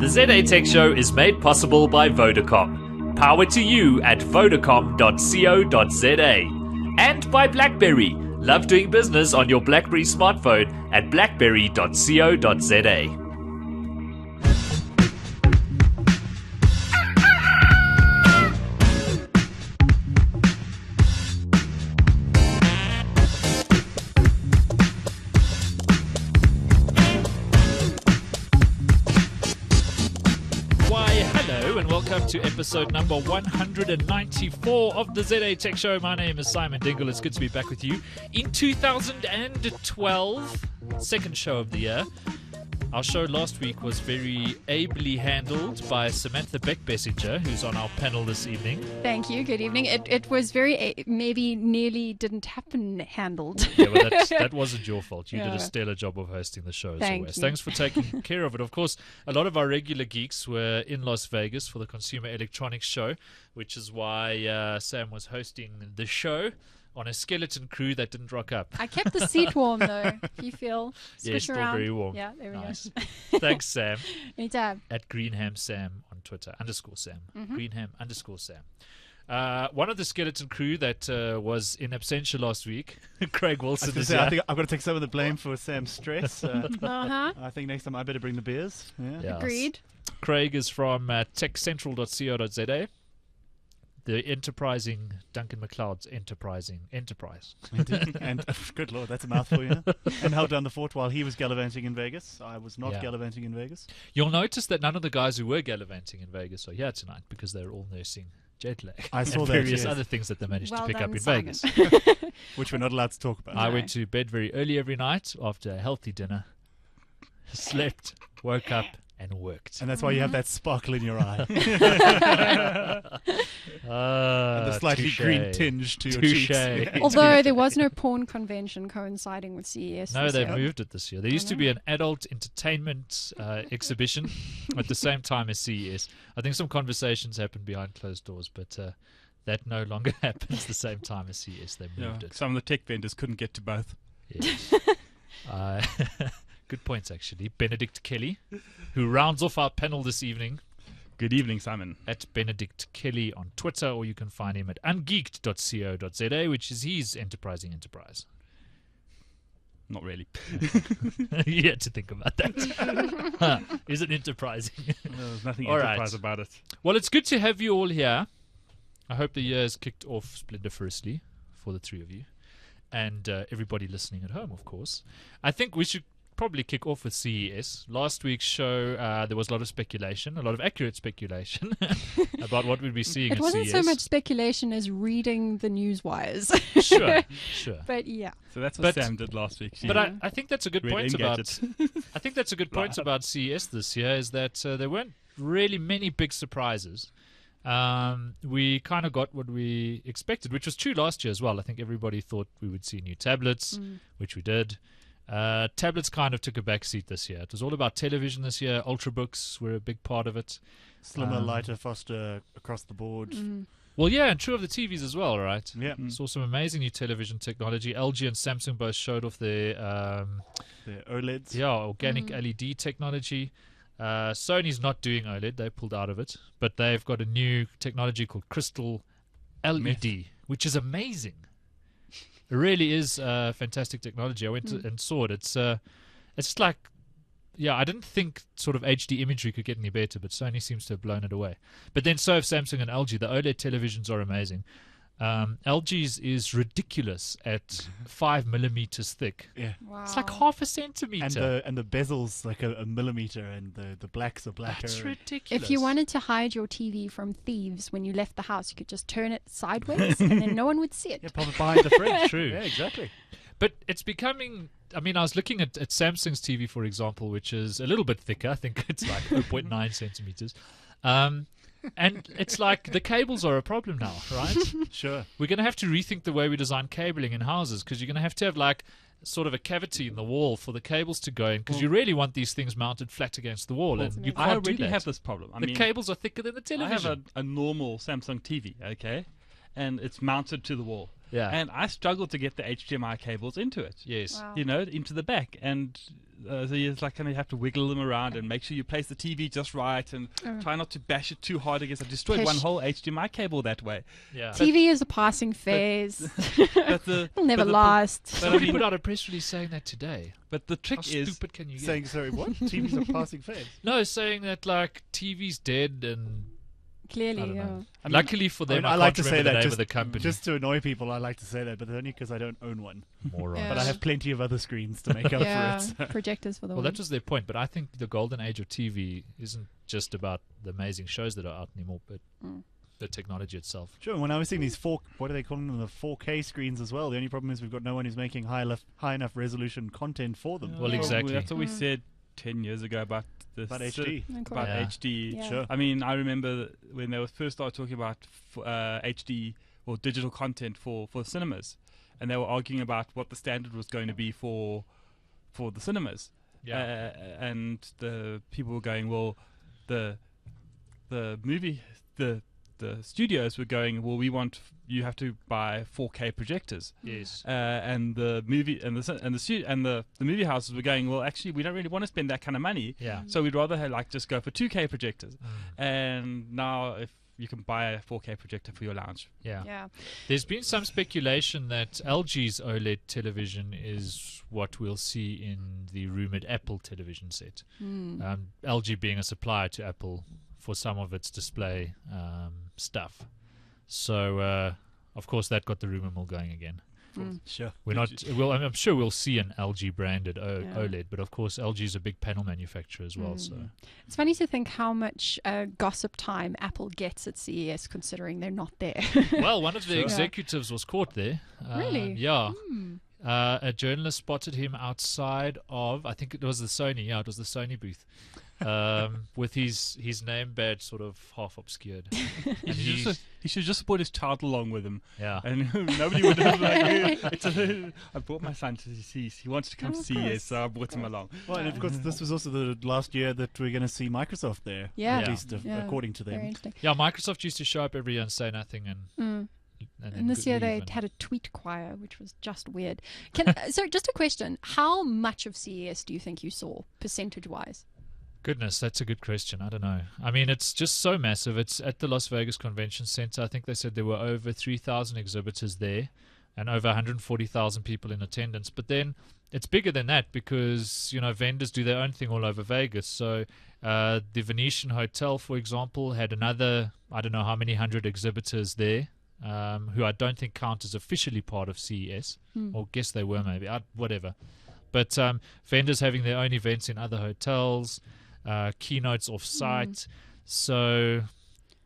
The ZA Tech Show is made possible by Vodacom. Power to you at vodacom.co.za. And by BlackBerry. Love doing business on your BlackBerry smartphone at blackberry.co.za. Welcome to episode number 194 of the ZA Tech Show. My name is Simon Dingle. It's good to be back with you in 2012, second show of the year. Our show last week was very ably handled by Samantha Beckbessinger, who's on our panel this evening. Thank you. Good evening. It was very, maybe nearly didn't happen handled. Yeah, well, that wasn't your fault. You did a stellar job of hosting the show as always. Thanks for taking care of it. Of course, a lot of our regular geeks were in Las Vegas for the Consumer Electronics Show, which is why Sam was hosting the show on a skeleton crew that didn't rock up. I kept the seat warm, though. If you feel, switch still around. Very warm. Yeah, there we go. Thanks, Sam. Anytime. At Greenham Sam on Twitter, _Sam. Greenham _Sam. One of the skeleton crew that was in absentia last week, Craig Wilson. I think I've got to take some of the blame for Sam's stress. I think next time I better bring the beers. Yeah. Agreed. Craig is from techcentral.co.za. The enterprising Duncan MacLeod's enterprise. And good Lord, that's a mouthful, yeah. And held down the fort while he was gallivanting in Vegas. I was not gallivanting in Vegas. You'll notice that none of the guys who were gallivanting in Vegas are here tonight because they're all nursing jet lag. I saw and that, various yes. other things that they managed to pick up in Simon. Vegas. Which we're not allowed to talk about. I went to bed very early every night after a healthy dinner, slept, woke up, and worked. And that's why you have that sparkle in your eye. And the slightly green tinge to your cheeks. Although there was no porn convention coinciding with CES. No, they've moved it this year. There used to be an adult entertainment exhibition at the same time as CES. I think some conversations happened behind closed doors, but that no longer happens the same time as CES. They moved it. Some of the tech vendors couldn't get to both. Yes. Good points, actually. Benedict Kelly, who rounds off our panel this evening. Good evening, Simon. At Benedict Kelly on Twitter, or you can find him at ungeeked.co.za, which is his enterprising enterprise. Not really. You had to think about that. Is it enterprising? There's nothing enterprise about it. Well, it's good to have you all here. I hope the year has kicked off splendiferously for the three of you. And everybody listening at home, of course. I think we should probably kick off with CES. Last week's show, there was a lot of speculation, a lot of accurate speculation about what we'd be seeing at CES. It wasn't so much speculation as reading the news wires. Sure. But yeah. So that's what Sam did last week. But I think that's a good point about. I think that's a good point about CES this year is that there weren't really many big surprises. We kind of got what we expected, which was true last year as well. I think everybody thought we would see new tablets, which we did. Tablets kind of took a back seat this year. It was all about television this year. Ultrabooks were a big part of it. Slimmer, lighter, faster across the board. Well, yeah, and true of the TVs as well, right? Yeah. Saw some amazing new television technology. LG and Samsung both showed off their OLEDs. Yeah, organic LED technology. Sony's not doing OLED. They pulled out of it. But they've got a new technology called Crystal LED, which is amazing. It really is fantastic technology. I went and saw it. It's just like, I didn't think sort of HD imagery could get any better, but Sony seems to have blown it away. But then so have Samsung and LG. The OLED televisions are amazing. LG's is ridiculous at 5 millimeters thick. Yeah, wow. It's like half a centimeter. And the bezel's like a millimeter, and the blacks are blacker. That's ridiculous. If you wanted to hide your TV from thieves when you left the house, you could just turn it sideways, and then no one would see it. Yeah, pop it behind the fridge. True. Yeah, exactly. But it's becoming. I mean, I was looking at Samsung's TV, for example, which is a little bit thicker. I think it's like 0.9 centimeters. And it's like the cables are a problem now, right? Sure. We're going to have to rethink the way we design cabling in houses because you're going to have like sort of a cavity in the wall for the cables to go in because you really want these things mounted flat against the wall. And you can't I already do that. have this problem. The cables are thicker than the television. I have a normal Samsung TV, okay? and it's mounted to the wall. Yeah. And I struggle to get the HDMI cables into it. Yes. Wow. You know, into the back, and so you like kind of have to wiggle them around and make sure you place the TV just right, and try not to bash it too hard against. I destroyed one whole HDMI cable that way. Yeah. TV is a passing phase. It'll never last. Somebody put out a press release saying that today. But the trick How is stupid can you get? Saying, sorry, what? TV's a passing phase. No, saying that like TV's dead and I Clearly, don't yeah. know. I mean, Luckily for them, I I like can't to say remember the that name just, of the company. just to annoy people. I like to say that, but only because I don't own one. Moron. Yeah. But I have plenty of other screens to make up Yeah, for it. projectors for the Well, one. that was their point, but I think the golden age of TV isn't just about the amazing shows that are out anymore, but the technology itself. Sure, when I was seeing these what do they call them, the 4K screens as well, the only problem is we've got no one who's making high enough resolution content for them. Well, exactly. That's what we said 10 years ago about the About HD. About Yeah. HD. Yeah. Sure. I mean, I remember when they first started talking about HD or digital content for cinemas, and they were arguing about what the standard was going to be for the cinemas. Yeah. And the people were going, well, the studios were going, well, you have to buy 4K projectors. Yes. And the movie and the movie houses were going, well, actually, we don't really want to spend that kind of money. Yeah. So we'd rather just go for 2K projectors. And now, if you can buy a 4K projector for your lounge. Yeah. Yeah. There's been some speculation that LG's OLED television is what we'll see in the rumored Apple television set. LG being a supplier to Apple for some of its display stuff. So, of course, that got the rumor mill going again. Sure. We're not. Well, I'm sure we'll see an LG branded OLED, but of course, LG is a big panel manufacturer as well. So It's funny to think how much gossip time Apple gets at CES, considering they're not there. well, one of the executives was caught there. Really? Yeah. A journalist spotted him outside of, I think it was the Sony. Yeah, it was the Sony booth. With his name badge sort of half obscured. And He should just brought his child along with him. yeah. And nobody would have I brought my son to see. He wants to come to CES, so I brought him along. Well, and of course, this was also the last year that we're going to see Microsoft there. Yeah. At least according to Very them. interesting. Yeah, Microsoft used to show up every year and say nothing, and And this year they had a tweet choir, which was just weird. So, just a question: how much of CES do you think you saw, percentage-wise? Goodness, that's a good question. I don't know. I mean, it's just so massive. It's at the Las Vegas Convention Center. I think they said there were over 3,000 exhibitors there and over 140,000 people in attendance. But then it's bigger than that because, vendors do their own thing all over Vegas. So the Venetian Hotel, for example, had another, I don't know how many hundred exhibitors there, who I don't think count as officially part of CES. Or guess they were maybe, whatever. But vendors having their own events in other hotels, keynotes off-site. So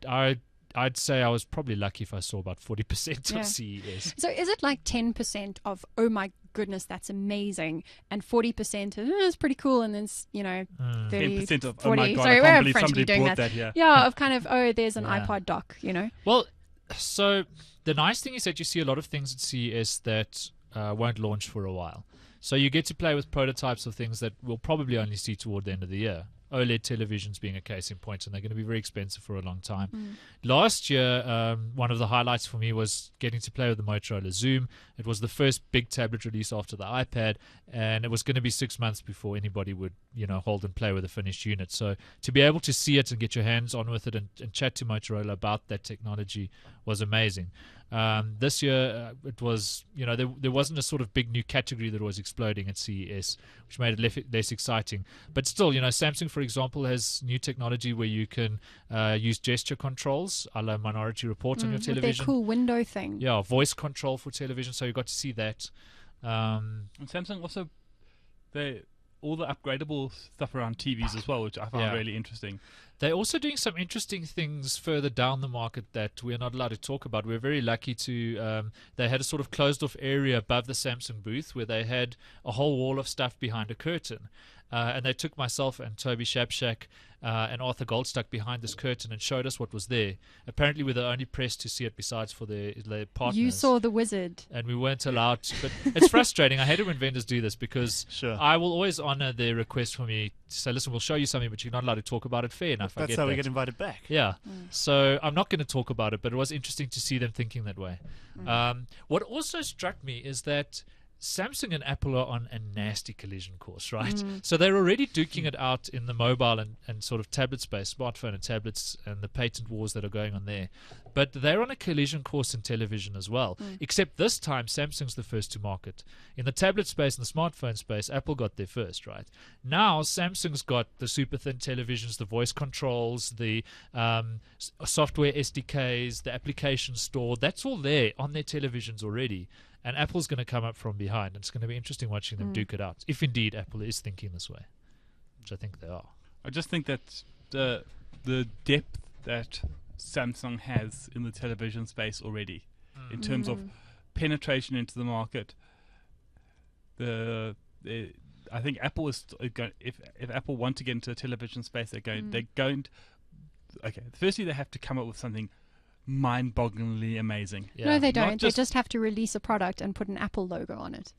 I'd say I was probably lucky if I saw about 40% of CES. So is it like 10% of, oh my goodness, that's amazing, and 40% of, it's pretty cool, and then, 30, 10% of, 40, oh my God, sorry, I we're can't believe French somebody doing brought that. that here. Yeah, of kind of, there's an Yeah. iPod dock, Well, so the nice thing is that you see a lot of things at CES that won't launch for a while. So you get to play with prototypes of things that we'll probably only see toward the end of the year. OLED televisions being a case in point, and they're going to be very expensive for a long time. Last year, one of the highlights for me was getting to play with the Motorola Zoom. It was the first big tablet release after the iPad, and it was going to be 6 months before anybody would, hold and play with a finished unit. So to be able to see it and get your hands on with it and chat to Motorola about that technology was amazing. This year, it was, there wasn't a sort of big new category that was exploding at CES, which made it less exciting. But still, Samsung, for example, has new technology where you can use gesture controls, a la Minority Report on your television. With their cool window thing. Yeah, voice control for television, so you got to see that. And Samsung also, all the upgradable stuff around TVs as well, which I found really interesting. They're also doing some interesting things further down the market that we're not allowed to talk about. We're very lucky to... they had a sort of closed-off area above the Samsung booth where they had a whole wall of stuff behind a curtain. and they took myself and Toby Shabshak and Arthur Goldstuck behind this curtain and showed us what was there. Apparently, we were the only press to see it besides for their partners. You saw the wizard. And we weren't allowed to, but it's frustrating. I hate it when vendors do this because I will always honor their request for me to say, listen, we'll show you something, but you're not allowed to talk about it. Fair enough. That's how we get invited back. Yeah. So I'm not going to talk about it, but it was interesting to see them thinking that way. What also struck me is that Samsung and Apple are on a nasty collision course, right? So they're already duking it out in the mobile and sort of tablet space, smartphone and tablets, and the patent wars that are going on there. But they're on a collision course in television as well, except this time Samsung's the first to market. In the tablet space and the smartphone space, Apple got there first, right? Now Samsung's got the super thin televisions, the voice controls, the software SDKs, the application store. That's all there on their televisions already. And Apple's going to come up from behind. And it's going to be interesting watching them duke it out, if indeed Apple is thinking this way, which I think they are. I just think that the depth that Samsung has in the television space already, in terms of penetration into the market, I think Apple is going. If Apple want to get into the television space, they're going. Okay, firstly they have to come up with something mind-bogglingly amazing. Yeah. No, they don't. They just have to release a product and put an Apple logo on it.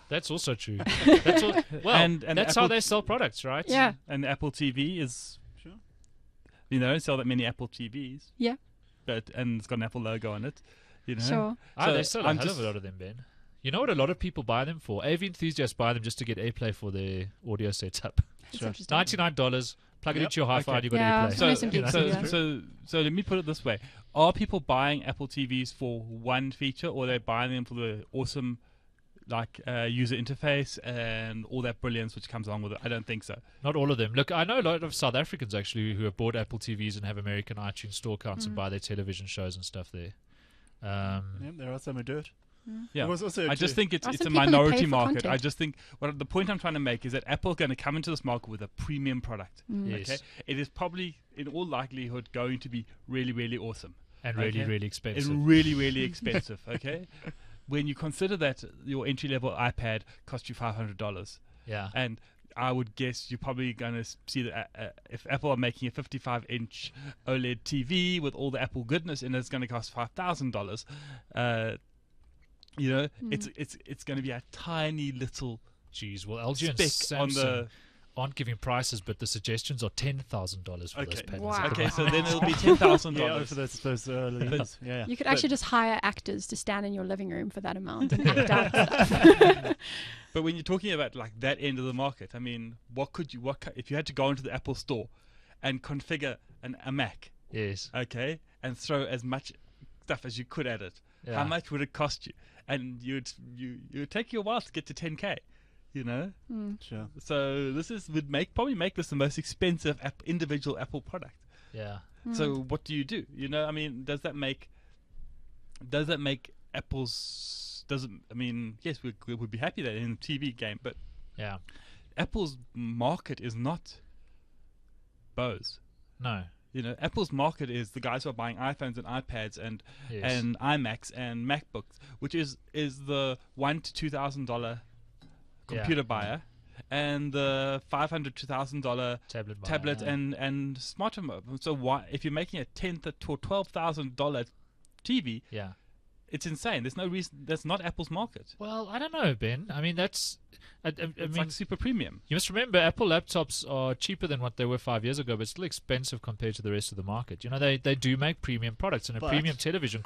That's also true. That's and that's how they sell products, right? Yeah. And the Apple TV is, they don't sell that many Apple TVs. Yeah. And it's got an Apple logo on it. You know. Sure. So they sell a hell of a lot of them, Ben. You know what a lot of people buy them for? AV enthusiasts buy them just to get AirPlay for their audio setup. Sure. $99. Plug it into your Hi-Fi and you've got AirPlay. So let me put it this way. Are people buying Apple TVs for one feature, or are they buying them for the awesome user interface and all that brilliance which comes along with it? I don't think so. Not all of them. Look, I know a lot of South Africans actually who have bought Apple TVs and have American iTunes store accounts and buy their television shows and stuff there. There are some who do it. Yeah, I just think it's a minority market. I just think the point I'm trying to make is that Apple's going to come into this market with a premium product. Yes. Okay, it is probably in all likelihood going to be really, really awesome and really, really expensive. And really, really expensive. Okay, when you consider that your entry-level iPad costs you $500. Yeah, and I would guess you're probably going to see that if Apple are making a 55-inch OLED TV with all the Apple goodness in it, it's going to cost $5,000. It's going to be a tiny little. Geez, well, LG and Samsung aren't giving prices, but the suggestions are $10,000 for those panels. Wow. Okay, so then it'll be $10,000 for those leads. You could actually just hire actors to stand in your living room for that amount and act out stuff. But when you're talking about that end of the market, I mean, if you had to go into the Apple store and configure a Mac? Yes. Okay, and throw as much stuff as you could at it. Yeah. How much would it cost you? And you would take you a while to get to 10K, you know. Sure. So this would probably make this the most expensive individual Apple product. Yeah. So what do? You know, I mean, does that make Apple's? I mean, yes, we would be happy that in the TV game, but yeah, Apple's market is not Bose. No. You know, Apple's market is the guys who are buying iPhones and iPads and iMacs and MacBooks, which is the $1,000 to $2,000 computer buyer, and the $500 to $1,000 tablet and smartphone. So why, if you're making a $10,000 to $12,000 TV, it's insane. There's no reason. That's not Apple's market. Well, I don't know, Ben. I mean, it's like super premium. You must remember, Apple laptops are cheaper than what they were 5 years ago, but still expensive compared to the rest of the market. You know, they do make premium products, and a premium television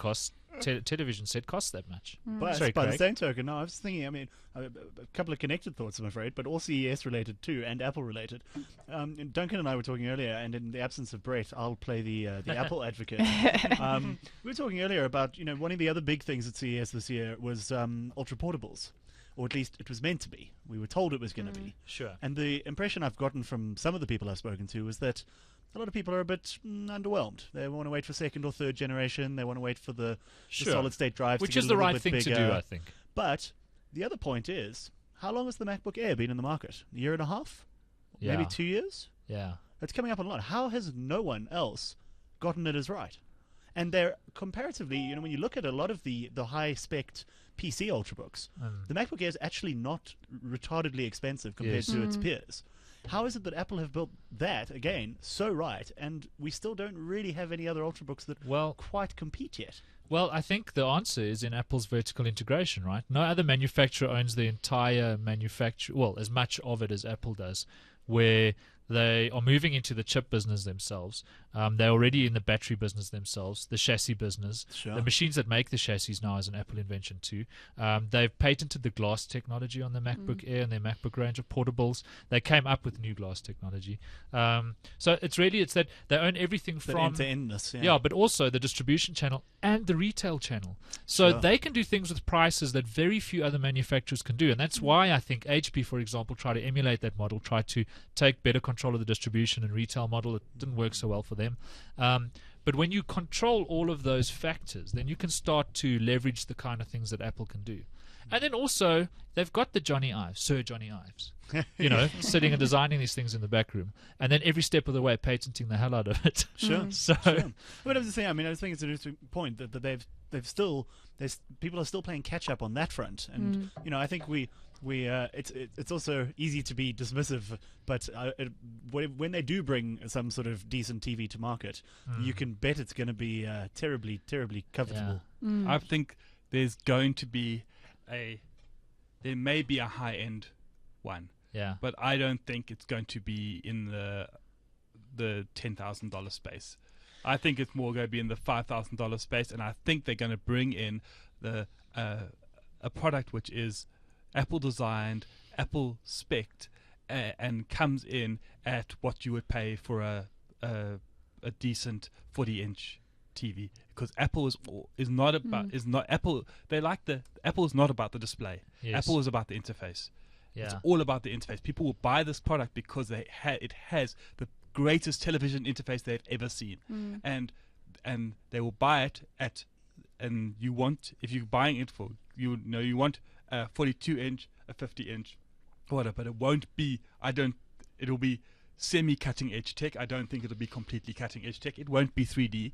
television set costs that much. But by the same token, no, I was thinking, I mean, a couple of connected thoughts, I'm afraid, but all CES related too, and Apple related. Duncan and I were talking earlier, and in the absence of Brett, I'll play the Apple advocate. We were talking earlier about, you know, one of the other big things at CES this year was ultra portables. Or at least it was meant to be. We were told it was going to be. Sure. And the impression I've gotten from some of the people I've spoken to is that a lot of people are a bit underwhelmed. They want to wait for second or third generation. They want to wait for the solid-state drives, which to is get the a little right bit thing bigger. to do, I think. But the other point is, how long has the MacBook Air been in the market? A year and a half? Yeah. Maybe 2 years? Yeah. It's coming up on a lot. How has no one else gotten it as right? And they're comparatively, you know, when you look at a lot of the high-spec PC Ultrabooks, the MacBook Air is actually not retardedly expensive compared to its peers. how is it that Apple have built that again so right, and we still don't really have any other ultrabooks that quite compete yet? Well, I think the answer is in Apple's vertical integration, right? No other manufacturer owns the entire manufacture, well, as much of it as Apple does, where they are moving into the chip business themselves. They're already in the battery business themselves, the chassis business. Sure. The machines that make the chassis now is an Apple invention too. They've patented the glass technology on the MacBook Air and their MacBook range of portables. They came up with new glass technology. So it's that they own everything from end-to-endness. Yeah, but also the distribution channel and the retail channel. So they can do things with prices that very few other manufacturers can do. And that's why I think HP, for example, tried to emulate that model, tried to take better control of the distribution and retail model. It didn't work so well for them. But when you control all of those factors, then you can start to leverage the kind of things that Apple can do. And then also, they've got the Sir Johnny Ives, sitting and designing these things in the back room. And then every step of the way, patenting the hell out of it. Sure. So, But I was just saying, I was thinking it's an interesting point that people are still playing catch up on that front. And, I think it's also easy to be dismissive, but when they do bring some sort of decent TV to market, you can bet it's going to be terribly, terribly comfortable. I think there's going to be there may be a high-end one, but I don't think it's going to be in the $10,000 space. I think it's more going to be in the $5,000 space, and I think they're going to bring in a product which is Apple designed, Apple spec'd, and comes in at what you would pay for a decent 40-inch TV, because Apple is not about Apple. Apple is not about the display. Yes. Apple is about the interface. Yeah. It's all about the interface. People will buy this product because it has the greatest television interface they've ever seen, and they will buy it at. And if you're buying it for you want a 42-inch, a 50-inch, whatever, but it won't be. It'll be semi-cutting edge tech. I don't think it'll be completely cutting edge tech. It won't be 3D.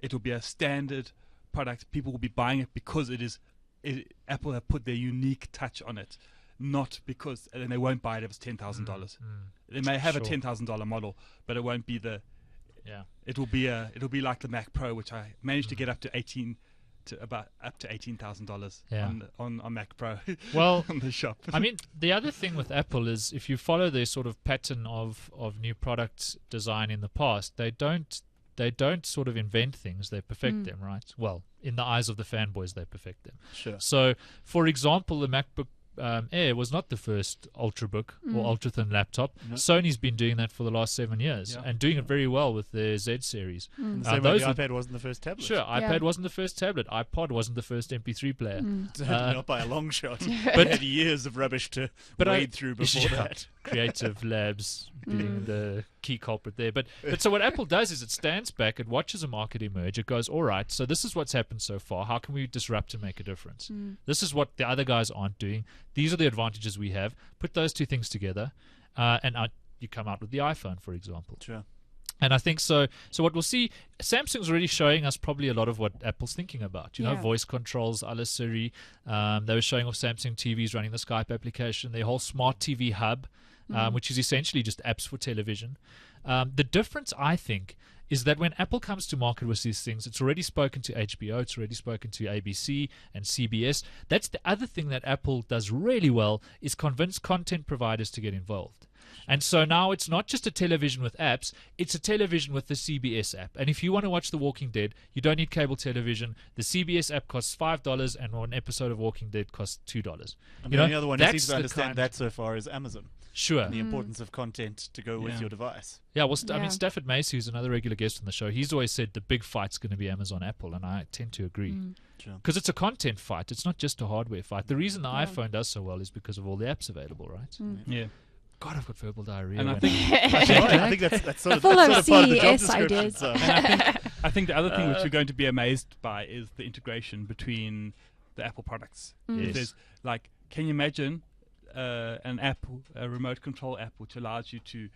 It'll be a standard product. People will be buying it because Apple have put their unique touch on it, not because, and they won't buy it if it's $10,000. They may have a $10,000 model, but it won't be the. Yeah. It'll be like the Mac Pro, which I managed to get up to $18,000 on Mac Pro. Well, on the shop. The other thing with Apple is if you follow their sort of pattern of new product design in the past, they don't sort of invent things, they perfect them, right? Well, in the eyes of the fanboys, they perfect them. Sure. So, for example, the MacBook Air was not the first ultrabook or ultra-thin laptop. No. Sony's been doing that for the last 7 years and doing it very well with their Z series. The same way the iPad wasn't the first tablet. Sure, iPad wasn't the first tablet. iPod wasn't the first MP3 player. Not by a long shot. But had years of rubbish to wade through before that. Creative Labs being the key culprit there. But so what Apple does is it stands back, it watches a market emerge, it goes, all right, so this is what's happened so far. How can we disrupt and make a difference? This is what the other guys aren't doing. These are the advantages we have. Put those two things together, and you come out with the iPhone, for example. Sure. And I think so what we'll see, Samsung's already showing us probably a lot of what Apple's thinking about. Voice controls, a la Siri. They were showing off Samsung TVs running the Skype application, their whole smart TV hub, which is essentially just apps for television. The difference, I think, is that when Apple comes to market with these things, it's already spoken to HBO, it's already spoken to ABC and CBS. That's the other thing that Apple does really well, is convince content providers to get involved. And so now it's not just a television with apps, it's a television with the CBS app. And if you want to watch The Walking Dead, you don't need cable television. The CBS app costs $5 and one episode of Walking Dead costs $2. The only other one who seems to understand that so far is Amazon. Sure. And the importance of content to go with your device. Yeah, well, Stafford Macy, who's another regular guest on the show, he's always said the big fight's going to be Amazon Apple, and I tend to agree. Because it's a content fight. It's not just a hardware fight. The reason the iPhone does so well is because of all the apps available, right? Yeah. God, I've got verbal diarrhea. And I think that's sort of full part of of the job CES description. ideas. So. I think the other thing which you're going to be amazed by is the integration between the Apple products. Yes. Can you imagine an app, a remote control app, which allows you to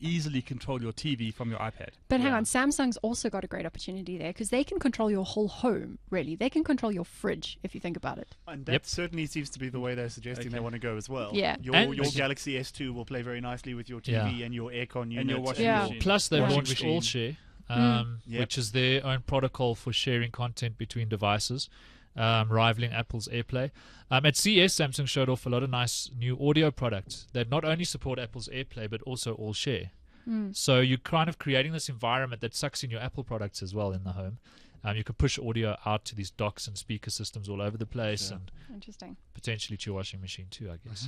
easily control your TV from your iPad. But hang on, Samsung's also got a great opportunity there because they can control your whole home, really. They can control your fridge, if you think about it. And that certainly seems to be the way they're suggesting they want to go as well. Yeah. Your Galaxy S2 will play very nicely with your TV and your aircon unit. And your washing machine. Plus, they've Washing launched machine. AllShare, which is their own protocol for sharing content between devices, rivaling Apple's AirPlay. At CES, Samsung showed off a lot of nice new audio products that not only support Apple's AirPlay, but also AllShare. So you're kind of creating this environment that sucks in your Apple products as well in the home. You could push audio out to these docks and speaker systems all over the place, and Interesting. potentially to your washing machine too, I guess.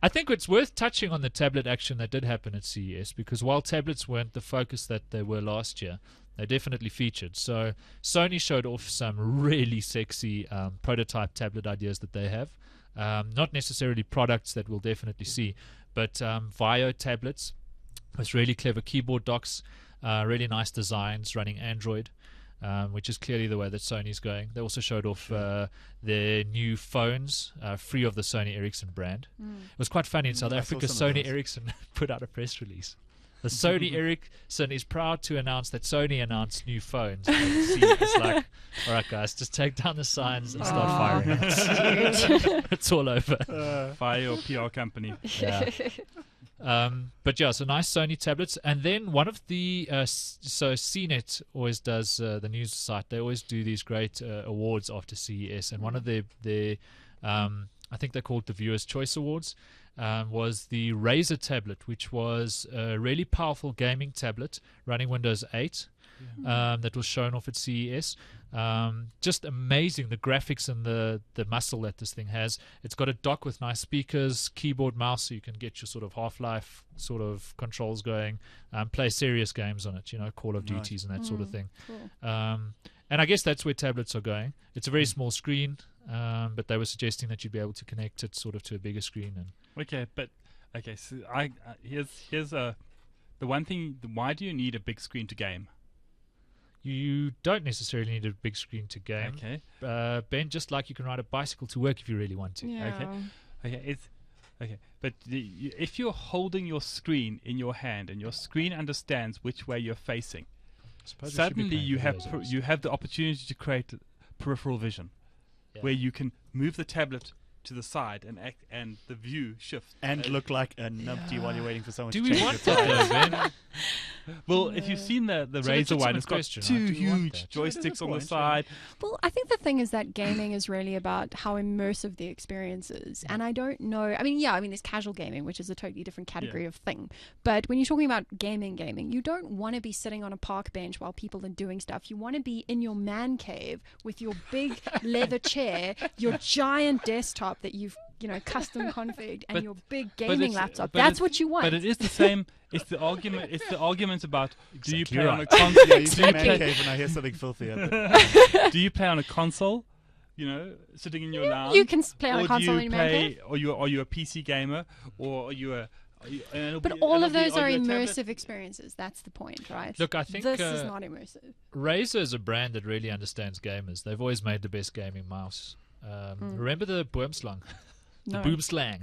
I think it's worth touching on the tablet action that did happen at CES, because while tablets weren't the focus that they were last year, they definitely featured. So Sony showed off some really sexy prototype tablet ideas that they have. Not necessarily products that we'll definitely see, but Vio tablets with really clever keyboard docks, really nice designs running Android, which is clearly the way that Sony's going. They also showed off their new phones, free of the Sony Ericsson brand. It was quite funny in South Africa. Sony Ericsson put out a press release. The Sony Ericsson is proud to announce that Sony announced new phones. It's like, all right, guys, just take down the signs and start firing us. It's all over. Fire your PR company. Yeah. But yeah, so nice Sony tablets. And then one of the, so CNET always does the news site. They always do these great awards after CES. And one of their I think they're called the Viewers' Choice Awards, was the Razer tablet, which was a really powerful gaming tablet running Windows 8 that was shown off at CES. Just amazing, the graphics and the muscle that this thing has. It's got a dock with nice speakers, keyboard, mouse, so you can get your sort of Half-Life sort of controls going, play serious games on it, Call of Duties and that sort of thing. Cool. And I guess that's where tablets are going. It's a very small screen, but they were suggesting that you'd be able to connect it sort of to a bigger screen. And So here's the one thing. Why do you need a big screen to game? You don't necessarily need a big screen to game. Okay. Ben, just like you can ride a bicycle to work if you really want to. Yeah. But if you're holding your screen in your hand and your screen understands which way you're facing, suddenly you have the opportunity to create peripheral vision, where you can move the tablet to the side and the view shift and look like a numpty while you're waiting for someone Do to we change want your that tire. though, Ben? Well, if you've seen the It's a Razer one, legitimate it's got question, two right? Do we want huge that? joysticks on the point, side. Well, I think the thing is that gaming is really about how immersive the experience is. And I don't know. There's casual gaming, which is a totally different category of thing. But when you're talking about gaming, you don't want to be sitting on a park bench while people are doing stuff. You want to be in your man cave with your big leather chair, your giant desktop that you've custom configured, and your big gaming laptop. That's what you want. But it is the same. It's the argument. It's the argument about do you play on a Yeah, console? you see man cave and I hear something filthy. Do you play on a console? Sitting in your lounge. You can play on a console in your man cave. Or are you a PC gamer? Or are you a? But all of those are immersive experiences. That's the point, right? Look, I think this is not immersive. Razer is a brand that really understands gamers. They've always made the best gaming mouse. Remember the Boomslang? The No. Boomslang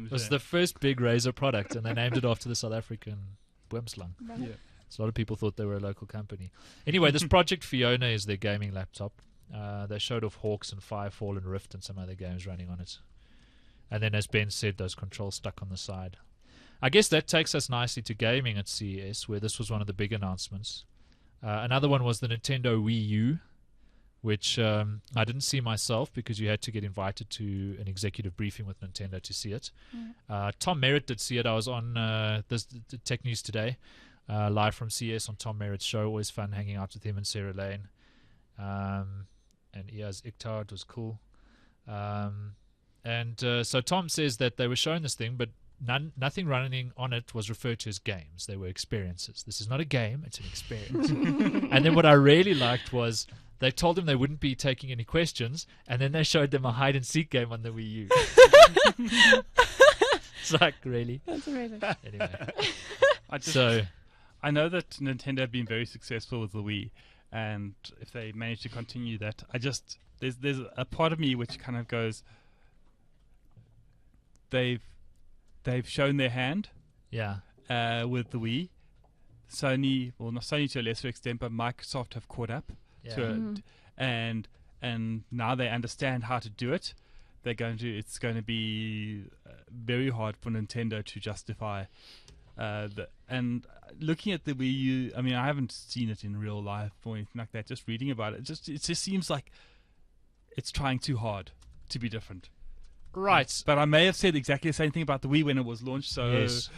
was the first big Razer product, and they named it after the South African Boomslang. Yeah. So a lot of people thought they were a local company. Anyway, this Project Fiona is their gaming laptop. They showed off Hawks and Firefall and Rift and some other games running on it. And then, as Ben said, those controls stuck on the side. I guess that takes us nicely to gaming at CES, where this was one of the big announcements. Another one was the Nintendo Wii U, which I didn't see myself because you had to get invited to an executive briefing with Nintendo to see it. Tom Merritt did see it. I was on the Tech News Today, live from CES on Tom Merritt's show. Always fun hanging out with him and Sarah Lane. And Iaz Ikhtar. It was cool. So Tom says that they were showing this thing, but nothing running on it was referred to as games. They were experiences. This is not a game, it's an experience. And then what I really liked was they told them they wouldn't be taking any questions, and then they showed them a hide-and-seek game on the Wii U. It's like, really? That's amazing. Anyway. I know that Nintendo have been very successful with the Wii, and if they manage to continue that, there's a part of me which kind of goes, they've they've shown their hand Yeah. with the Wii. Sony, well, not Sony to a lesser extent, but Microsoft have caught up to it, and now they understand how to do it. It's going to be very hard for Nintendo to justify. And looking at the Wii U, I mean, I haven't seen it in real life or anything like that. Just reading about it, it just seems like it's trying too hard to be different. Right. But I may have said exactly the same thing about the Wii when it was launched. So yes.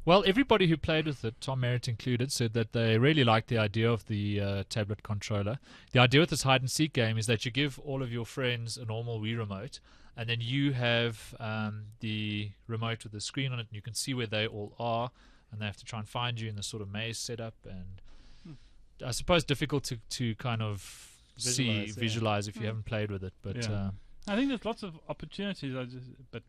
Well, everybody who played with it, Tom Merritt included, said that they really liked the idea of the tablet controller. The idea with this hide and seek game is that you give all of your friends a normal Wii remote, and then you have the remote with the screen on it, and you can see where they all are, and they have to try and find you in this sort of maze setup. And I suppose difficult to kind of visualize if you haven't played with it, but. I think there's lots of opportunities, but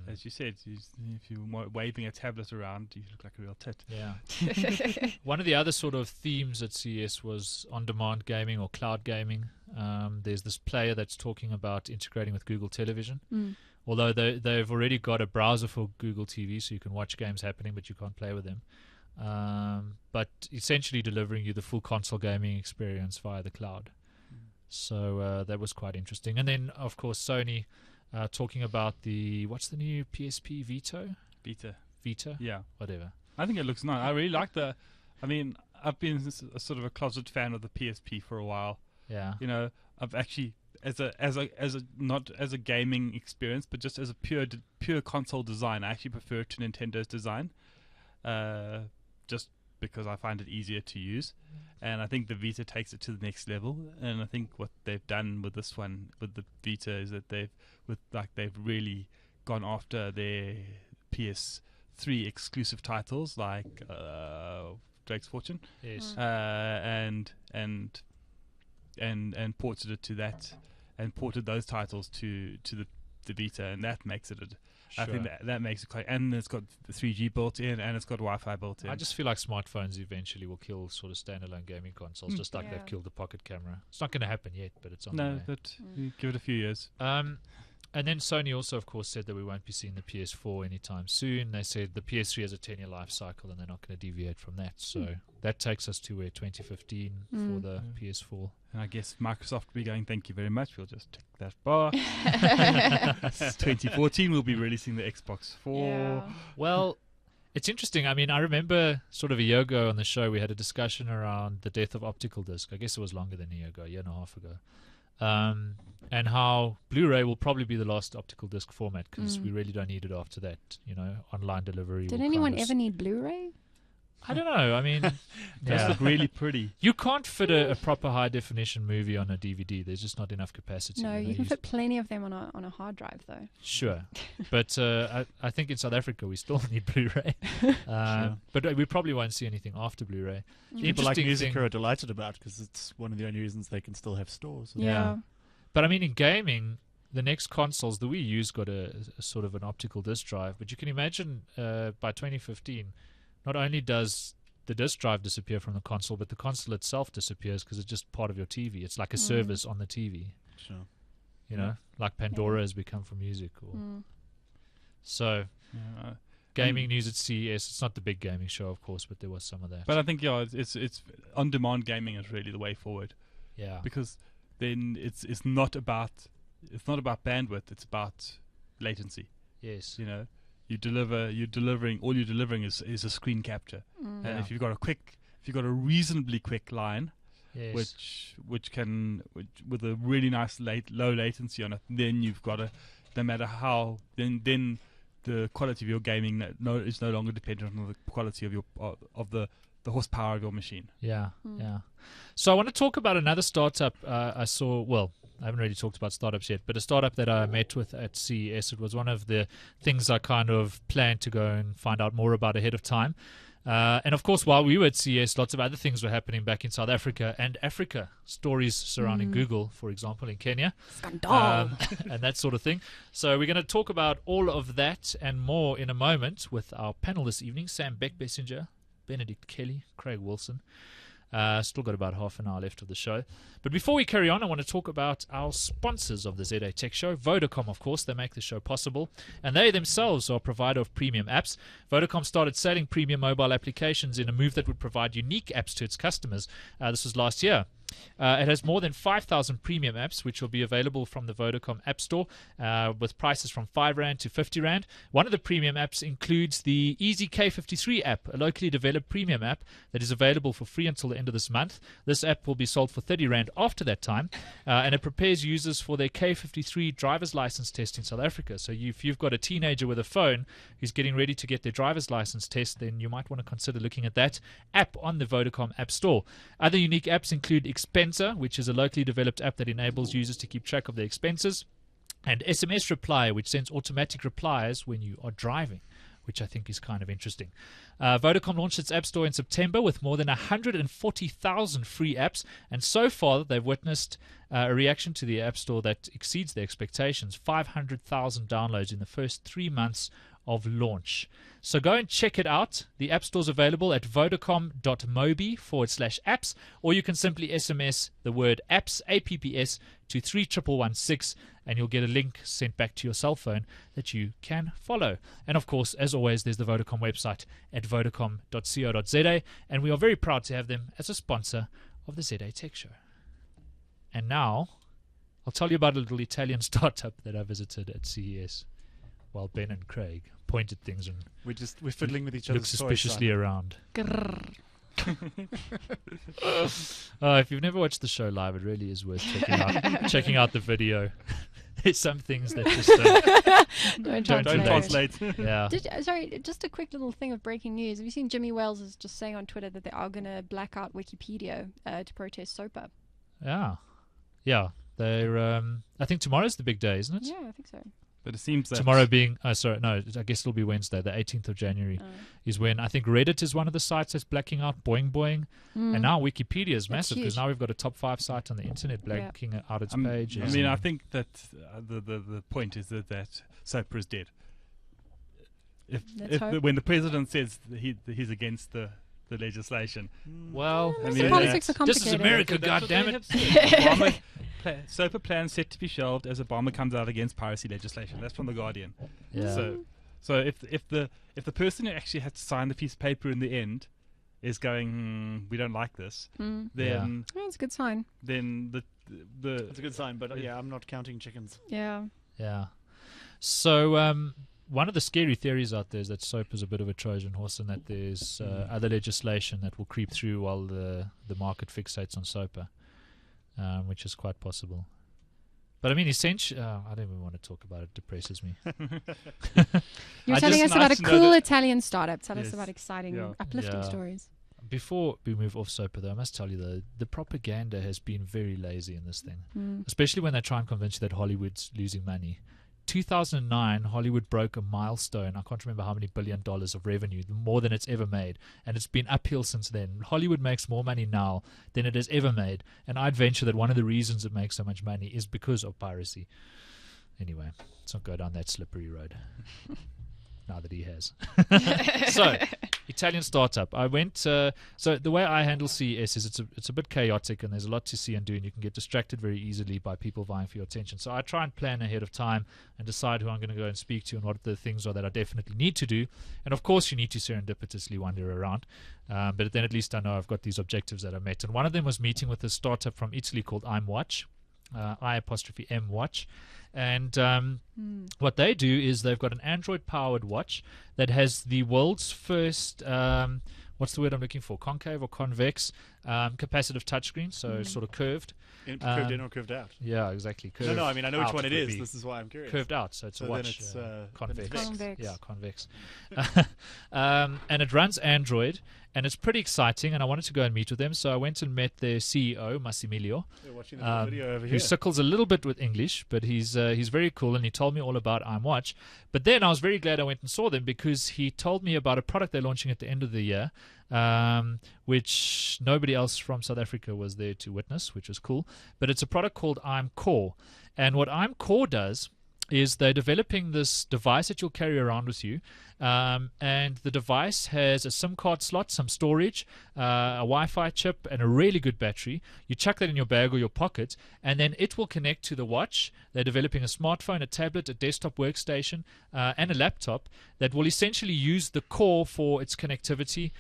as you said, if you're waving a tablet around, you look like a real tit. Yeah. One of the other sort of themes at CES was on-demand gaming or cloud gaming. There's this player that's talking about integrating with Google Television. Although they've already got a browser for Google TV, so you can watch games happening, but you can't play with them. But essentially delivering you the full console gaming experience via the cloud. So that was quite interesting. And then, of course, Sony talking about what's the new PSP Vita? Yeah. Whatever. I think it looks nice. I really like I mean, I've been a sort of a closet fan of the PSP for a while. Yeah. You know, I've actually, not as a gaming experience, but just as a pure console design, I actually prefer it to Nintendo's design. Just because I find it easier to use, and I think the Vita takes it to the next level. And I think what they've done with this one, with the Vita, is that they've really gone after their PS3 exclusive titles like Drake's Fortune, yes, and ported it to that, and ported those titles to the Vita, and that makes it I think that makes it quite, and it's got the 3G built in, and it's got Wi-Fi built in. I just feel like smartphones eventually will kill sort of standalone gaming consoles, just like they've killed the pocket camera. It's not going to happen yet, but it's on the way. But give it a few years. And then Sony also, of course, said that we won't be seeing the PS4 anytime soon. They said the PS3 has a 10-year life cycle, and they're not going to deviate from that. So that takes us to 2015 for the PS4. And I guess Microsoft will be going, thank you very much, we'll just tick that bar. 2014 we'll be releasing the Xbox 4. Yeah. Well, it's interesting. I mean, I remember sort of a year ago on the show we had a discussion around the death of optical disc. I guess it was longer than a year and a half ago. And how Blu-ray will probably be the last optical disc format because we really don't need it after that. You know, online delivery. Did anyone ever need Blu-ray? I don't know. I mean, those look really pretty. You can't fit a proper high-definition movie on a DVD. There's just not enough capacity. No, you can fit plenty of them on a hard drive, though. Sure. But I think in South Africa we still need Blu-ray. But we probably won't see anything after Blu-ray. People like music are delighted about because it's one of the only reasons they can still have stores. Yeah. But I mean, in gaming, the next consoles, the Wii U's got a sort of an optical disc drive. But you can imagine by 2015... not only does the disk drive disappear from the console, but the console itself disappears because it's just part of your TV. It's like a service on the TV. Sure. You know, like Pandora has become for music. So, gaming news at CES. It's not the big gaming show, of course, but there was some of that. But I think it's on-demand gaming is really the way forward. Yeah. Because then it's not about bandwidth. It's about latency. Yes. You know. All you're delivering is a screen capture. And if you've got a reasonably quick line, which with a really nice low latency on it, then you've got no matter how, then the quality of your gaming is no longer dependent on the quality of the horsepower of your machine. Yeah. So I want to talk about another startup I saw. Well, I haven't really talked about startups yet, but a startup that I met with at CES. It was one of the things I kind of planned to go and find out more about ahead of time. And of course, while we were at CES, lots of other things were happening back in South Africa and Africa. Stories surrounding Google, for example, in Kenya. Scandal. And that sort of thing. So we're going to talk about all of that and more in a moment with our panel this evening, Sam Beckbessinger, Benedict Kelly, Craig Wilson. Still got about half an hour left of the show. But before we carry on, I want to talk about our sponsors of the ZA Tech Show. Vodacom, of course, they make the show possible. And they themselves are a provider of premium apps. Vodacom started selling premium mobile applications in a move that would provide unique apps to its customers. This was last year. It has more than 5,000 premium apps, which will be available from the Vodacom App Store with prices from R5 to R50. One of the premium apps includes the Easy K53 app, a locally developed premium app that is available for free until the end of this month. This app will be sold for R30 after that time, and it prepares users for their K53 driver's license test in South Africa. So if you've got a teenager with a phone who's getting ready to get their driver's license test, then you might want to consider looking at that app on the Vodacom App Store. Other unique apps include Expenser, which is a locally developed app that enables users to keep track of their expenses, and SMS Reply, which sends automatic replies when you are driving, which I think is kind of interesting. Vodacom launched its App Store in September with more than 140,000 free apps, and so far they've witnessed a reaction to the App Store that exceeds their expectations. 500,000 downloads in the first 3 months of launch. So go and check it out. The App Store is available at vodacom.mobi/apps, or you can simply SMS the word apps, APPS, to 31116, and you'll get a link sent back to your cell phone that you can follow. And of course, as always, there's the Vodacom website at vodacom.co.za, and we are very proud to have them as a sponsor of the ZA Tech Show. And now, I'll tell you about a little Italian startup that I visited at CES while Ben and Craig pointed things and We're fiddling with each looked other's suspiciously toys, around. Grrr. If you've never watched the show live, it really is worth checking out the video. There's some things that just Don't Don't translate. translate. yeah. Sorry, just a quick little thing of breaking news. Have you seen Jimmy Wales is just saying on Twitter that they are going to black out Wikipedia to protest SOPA? Yeah. They're I think tomorrow's the big day, isn't it? Yeah, I think so. But it seems that Tomorrow being, I guess it'll be Wednesday, the 18th of January, is when I think Reddit is one of the sites that's blacking out Boing Boing. And now Wikipedia is massive because huge. now we've got a top 5 site on the internet blacking out its page. I mean, I think that the point is that SOPA is dead. Let's hope. When the president says that he's against the legislation, well, I The mean, politics are this complicated. is America, That's what they goddammit. have said. SOPA plans set to be shelved as Obama comes out against piracy legislation. That's from the Guardian. Yeah. So if the person who actually had to sign the piece of paper in the end is going, we don't like this, then That's a good sign. then That's a good sign, but I'm not counting chickens. Yeah. Yeah. So one of the scary theories out there is that SOPA is a bit of a Trojan horse and that there's other legislation that will creep through while the market fixates on SOPA, which is quite possible. But I mean, essentially, I don't even want to talk about it. It depresses me. You're I telling just us about nice a to know cool that- Italian startup. Tell us Yes. about exciting, Yeah. uplifting Yeah. stories. Before we move off SOPA, though, I must tell you, the propaganda has been very lazy in this thing, especially when they try and convince you that Hollywood's losing money. 2009, Hollywood broke a milestone. I can't remember how many $1 billion of revenue, more than it's ever made. And it's been uphill since then. Hollywood makes more money now than it has ever made. And I'd venture that one of the reasons it makes so much money is because of piracy. Anyway, let's not go down that slippery road. Now that he has. So, Italian startup. I went. So the way I handle CES is it's a bit chaotic and there's a lot to see and do, and you can get distracted very easily by people vying for your attention. So I try and plan ahead of time and decide who I'm going to go and speak to and what the things are that I definitely need to do. And of course, you need to serendipitously wander around. But then at least I know I've got these objectives that I met. And one of them was meeting with a startup from Italy called IMWatch. I''M Watch. And what they do is they've got an Android-powered watch that has the world's first, what's the word I'm looking for, concave or convex capacitive touchscreen, so sort of curved. Curved in or curved out? Yeah, exactly. Curved No, I mean, I know which out one it would is. be This is why I'm curious. curved out, so it's So a then watch. it's, convex. then it's Convex. Yeah, convex. And it runs Android, and it's pretty exciting, and I wanted to go and meet with them, so I went and met their CEO, Massimilio, We're watching the video over here. who suckles a little bit with English, but he's very cool, and he told me all about IMWatch. But then I was very glad I went and saw them because he told me about a product they're launching at the end of the year, which nobody else from South Africa was there to witness, which was cool. But it's a product called IMCore. And what IMCore does is they're developing this device that you'll carry around with you. And the device has a SIM card slot, some storage, a Wi-Fi chip, and a really good battery. You chuck that in your bag or your pocket, and then it will connect to the watch. They're developing a smartphone, a tablet, a desktop workstation, and a laptop that will essentially use the core for its connectivity.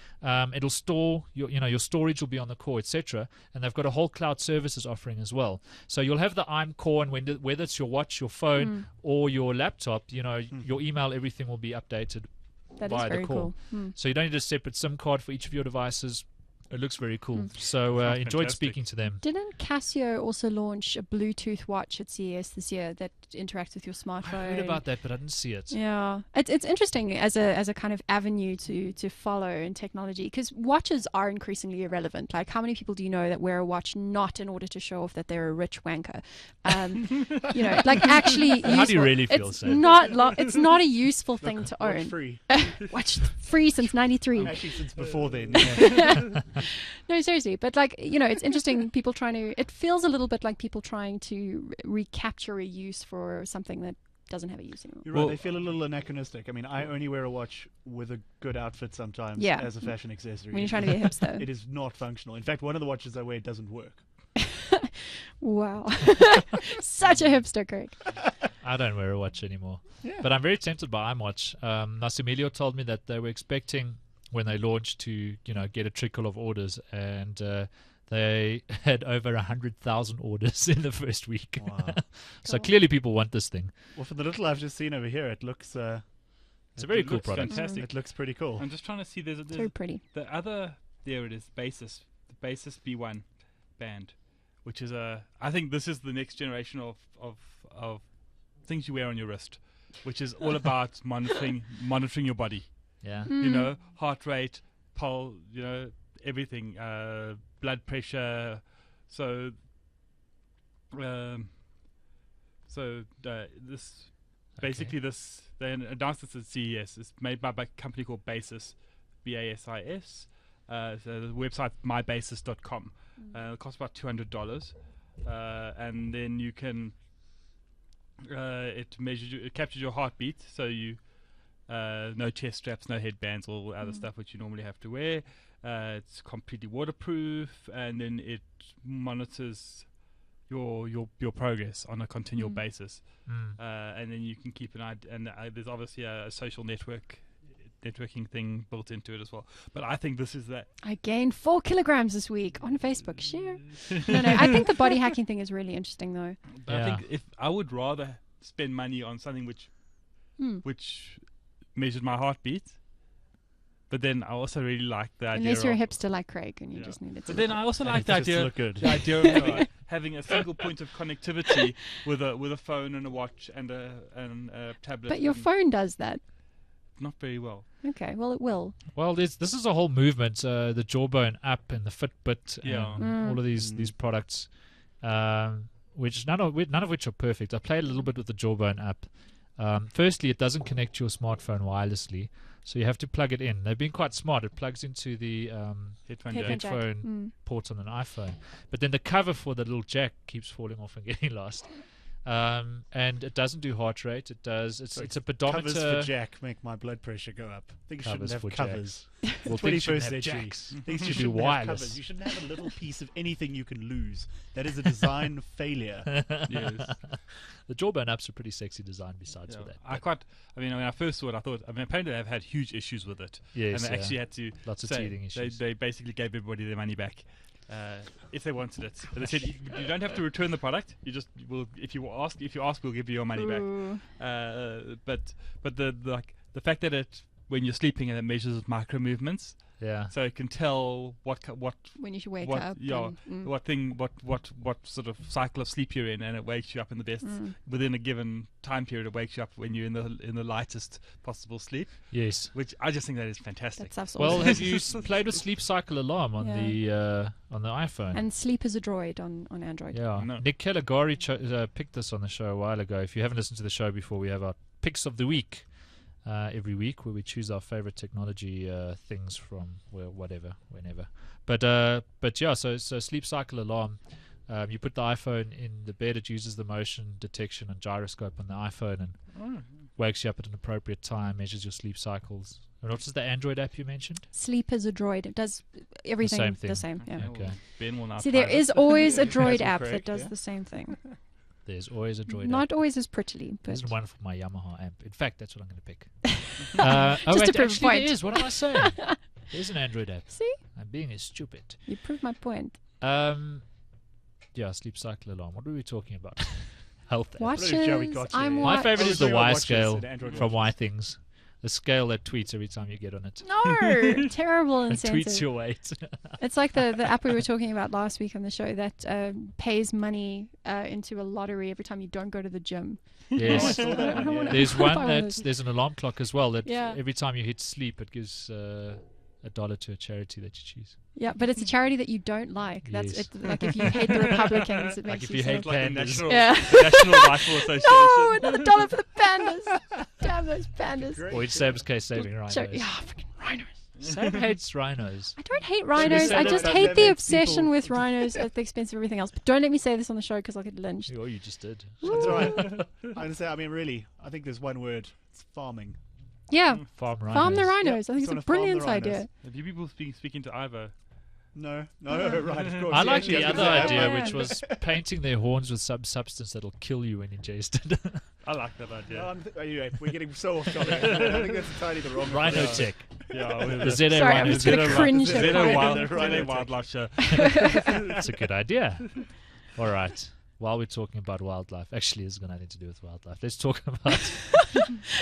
It'll store your storage will be on the core, etc. And they've got a whole cloud services offering as well. So you'll have the IM core, and whether it's your watch, your phone, or your laptop, your email, everything will be updated. That is very cool. So you don't need a separate SIM card for each of your devices. It looks very cool. So enjoyed speaking to them. Didn't Casio also launch a Bluetooth watch at CES this year that interacts with your smartphone? I heard about that, but I didn't see it. Yeah, it's interesting as a kind of avenue to follow in technology, because watches are increasingly irrelevant. Like, how many people do you know that wear a watch not in order to show off that they're a rich wanker? Like actually. How do you really feel, it's Sam? It's not a useful thing to own. Watch free. Watch free since '93. Actually, since before then. Yeah. No, seriously, but it's interesting. People trying to. It feels a little bit like people trying to recapture a use for something that doesn't have a use anymore. You're right. They feel a little anachronistic. I mean, I only wear a watch with a good outfit sometimes as a fashion accessory. When you're trying to be a hipster. It is not functional. In fact, one of the watches I wear doesn't work. Wow. Such a hipster, Craig. I don't wear a watch anymore. Yeah. But I'm very tempted by iWatch. Nasimilio told me that they were expecting, when they launched, to get a trickle of orders, and they had over 100,000 orders in the first week. Wow. So clearly people want this thing. Well, for the little I've just seen over here, it looks... It's a very cool product. Fantastic. It looks pretty cool. I'm just trying to see. There's So pretty. the other. There it is. Basis. The Basis B1 band, which is I think this is the next generation of things you wear on your wrist, which is all about monitoring your body. Yeah. Heart rate, pulse, everything, blood pressure. So this basically this they announced this at CES. It's made by a company called Basis, BASIS. So the website mybasis.com. It costs about $200, and then you can it captures your heartbeat, so you no chest straps, no headbands, all other stuff which you normally have to wear. It's completely waterproof, and then it monitors your progress on a continual basis, and then you can keep an eye. And there's obviously a social networking thing built into it as well. But I think this is that. I gained 4 kilograms this week on Facebook. Share. No. I think the body hacking thing is really interesting, though. But I think if I would rather spend money on something which measures my heartbeat. But then I also really like the idea. Unless you're a hipster like Craig and you just need it to. But then I also like the idea. The idea of having a single point of connectivity with a phone and a watch and a tablet. But your phone does that. Not very well. Okay, well it will. Well, this is a whole movement. The Jawbone app and the Fitbit, and all of these products, which none of which are perfect. I played a little bit with the Jawbone app. Firstly, it doesn't connect to your smartphone wirelessly, so you have to plug it in. They've been quite smart. It plugs into the headphone port on an iPhone, but then the cover for the little jack keeps falling off and getting lost. And it doesn't do heart rate. It does. It's a pedometer. Covers for jack make my blood pressure go up. Things shouldn't have covers. Well, 21st century. Things should be shouldn't have wireless. covers. You shouldn't have a little piece of anything you can lose. That is a design failure. Yes. The Jawbone app's a pretty sexy design. Besides for that, when I first saw it, apparently they've had huge issues with it. Yes, and they actually had to lots of teething issues. They basically gave everybody their money back. If they wanted it, but they said you don't have to return the product. You just will if you ask, we'll give you your money back. But the fact that when you're sleeping and it measures micro movements, so it can tell what when you should wake up. What sort of cycle of sleep you're in, and it wakes you up in the best within a given time period. It wakes you up when you're in the lightest possible sleep. Yes, which I just think that is fantastic. Well, have you played with Sleep Cycle Alarm on the iPhone? And Sleep is a droid on Android. Yeah, no. Nick Caligari picked this on the show a while ago. If you haven't listened to the show before, we have our picks of the week. Every week, where we choose our favorite technology things from whenever. But yeah, so Sleep Cycle Alarm You put the iPhone in the bed, it uses the motion detection and gyroscope on the iPhone and wakes you up at an appropriate time, measures your sleep cycles. And what was the Android app you mentioned? Sleep is a droid. It does everything same thing. the same. Yeah. Okay. Ben will now See, try there is this. always a That's droid all app correct, that does yeah. the same thing. There's always a Droid Not app. always as prettily, but There's one for my Yamaha amp. In fact, that's what I'm going to pick. Just to prove a actually point. there is. What am I saying? There's an Android app. see, I'm being stupid. you proved my point. Yeah, sleep cycle alarm. What were we talking about? Health app. Watches. Joey got you. I'm My wa- favorite Oh, is the so you're Y watches scale and Android from watches. Y Things. The scale that tweets every time you get on it. No, terrible It tweets incentive. your weight. It's like the app we were talking about last week on the show that pays money into a lottery every time you don't go to the gym. Yes. saw that one, yeah. There's Buy one of those. there's an alarm clock as well that Yeah. every time you hit sleep it gives $1 to a charity that you choose. Yeah, but it's a charity that you don't like. That's Yes. it. Like if you hate the Republicans, it Like makes if you you sad. hate Like the pandas. National, Yeah. the National Rifle Association. No, another $1 for the pandas. Damn those pandas. Great. Or in Sam's case, saving rhinos. Yeah, freaking rhinos. Sam hates rhinos. I don't hate rhinos. say I that just about hate the them obsession people. with rhinos at the expense of everything else. But don't let me say this on the show because I'll get lynched. Oh, you just did. That's all right. I'm going to say, I mean, really, I think there's one word. It's farming. Yeah, Farm rhinos. farm the rhinos. I think just it's a wanna farm the brilliant rhinos. idea. Have you people speaking to Ivo? No, right, of course. I Yeah, like actually, the I was other gonna say, idea, Yeah. which was painting their horns with some substance that'll kill you when ingested. I like that idea. Anyway, we're getting so off topic. I think that's entirely the wrong Rhino approach. tech. Yeah, The ZA Sorry, Rhino I'm just tech. gonna cringe at Zeta Rhino. Rhino tech. Wildlife Show. That's a good idea. All right. While we're talking about wildlife, actually, this has got nothing to do with wildlife. Let's talk about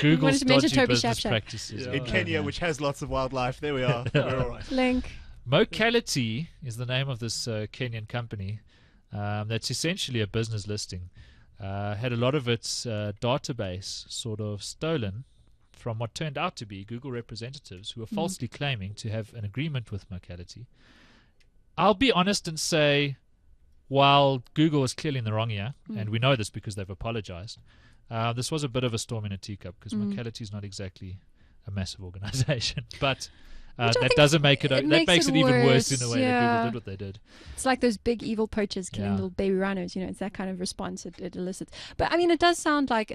Google's wanted to mention dodgy Toby business Shapshak. practices. Yeah. In Kenya, which has lots of wildlife, there we are. We're all right. Link. Mocality is the name of this Kenyan company that's essentially a business listing. Had a lot of its database sort of stolen from what turned out to be Google representatives who were falsely claiming to have an agreement with Mocality. I'll be honest and say, while Google was clearly in the wrong here, and we know this because they've apologized, this was a bit of a storm in a teacup because Mocality is not exactly a massive organization. But Which I that think doesn't make it. it That makes it even worse in a way that yeah. Google did what they did. It's like those big evil poachers killing Yeah. little baby rhinos. It's that kind of response it elicits. But I mean, it does sound like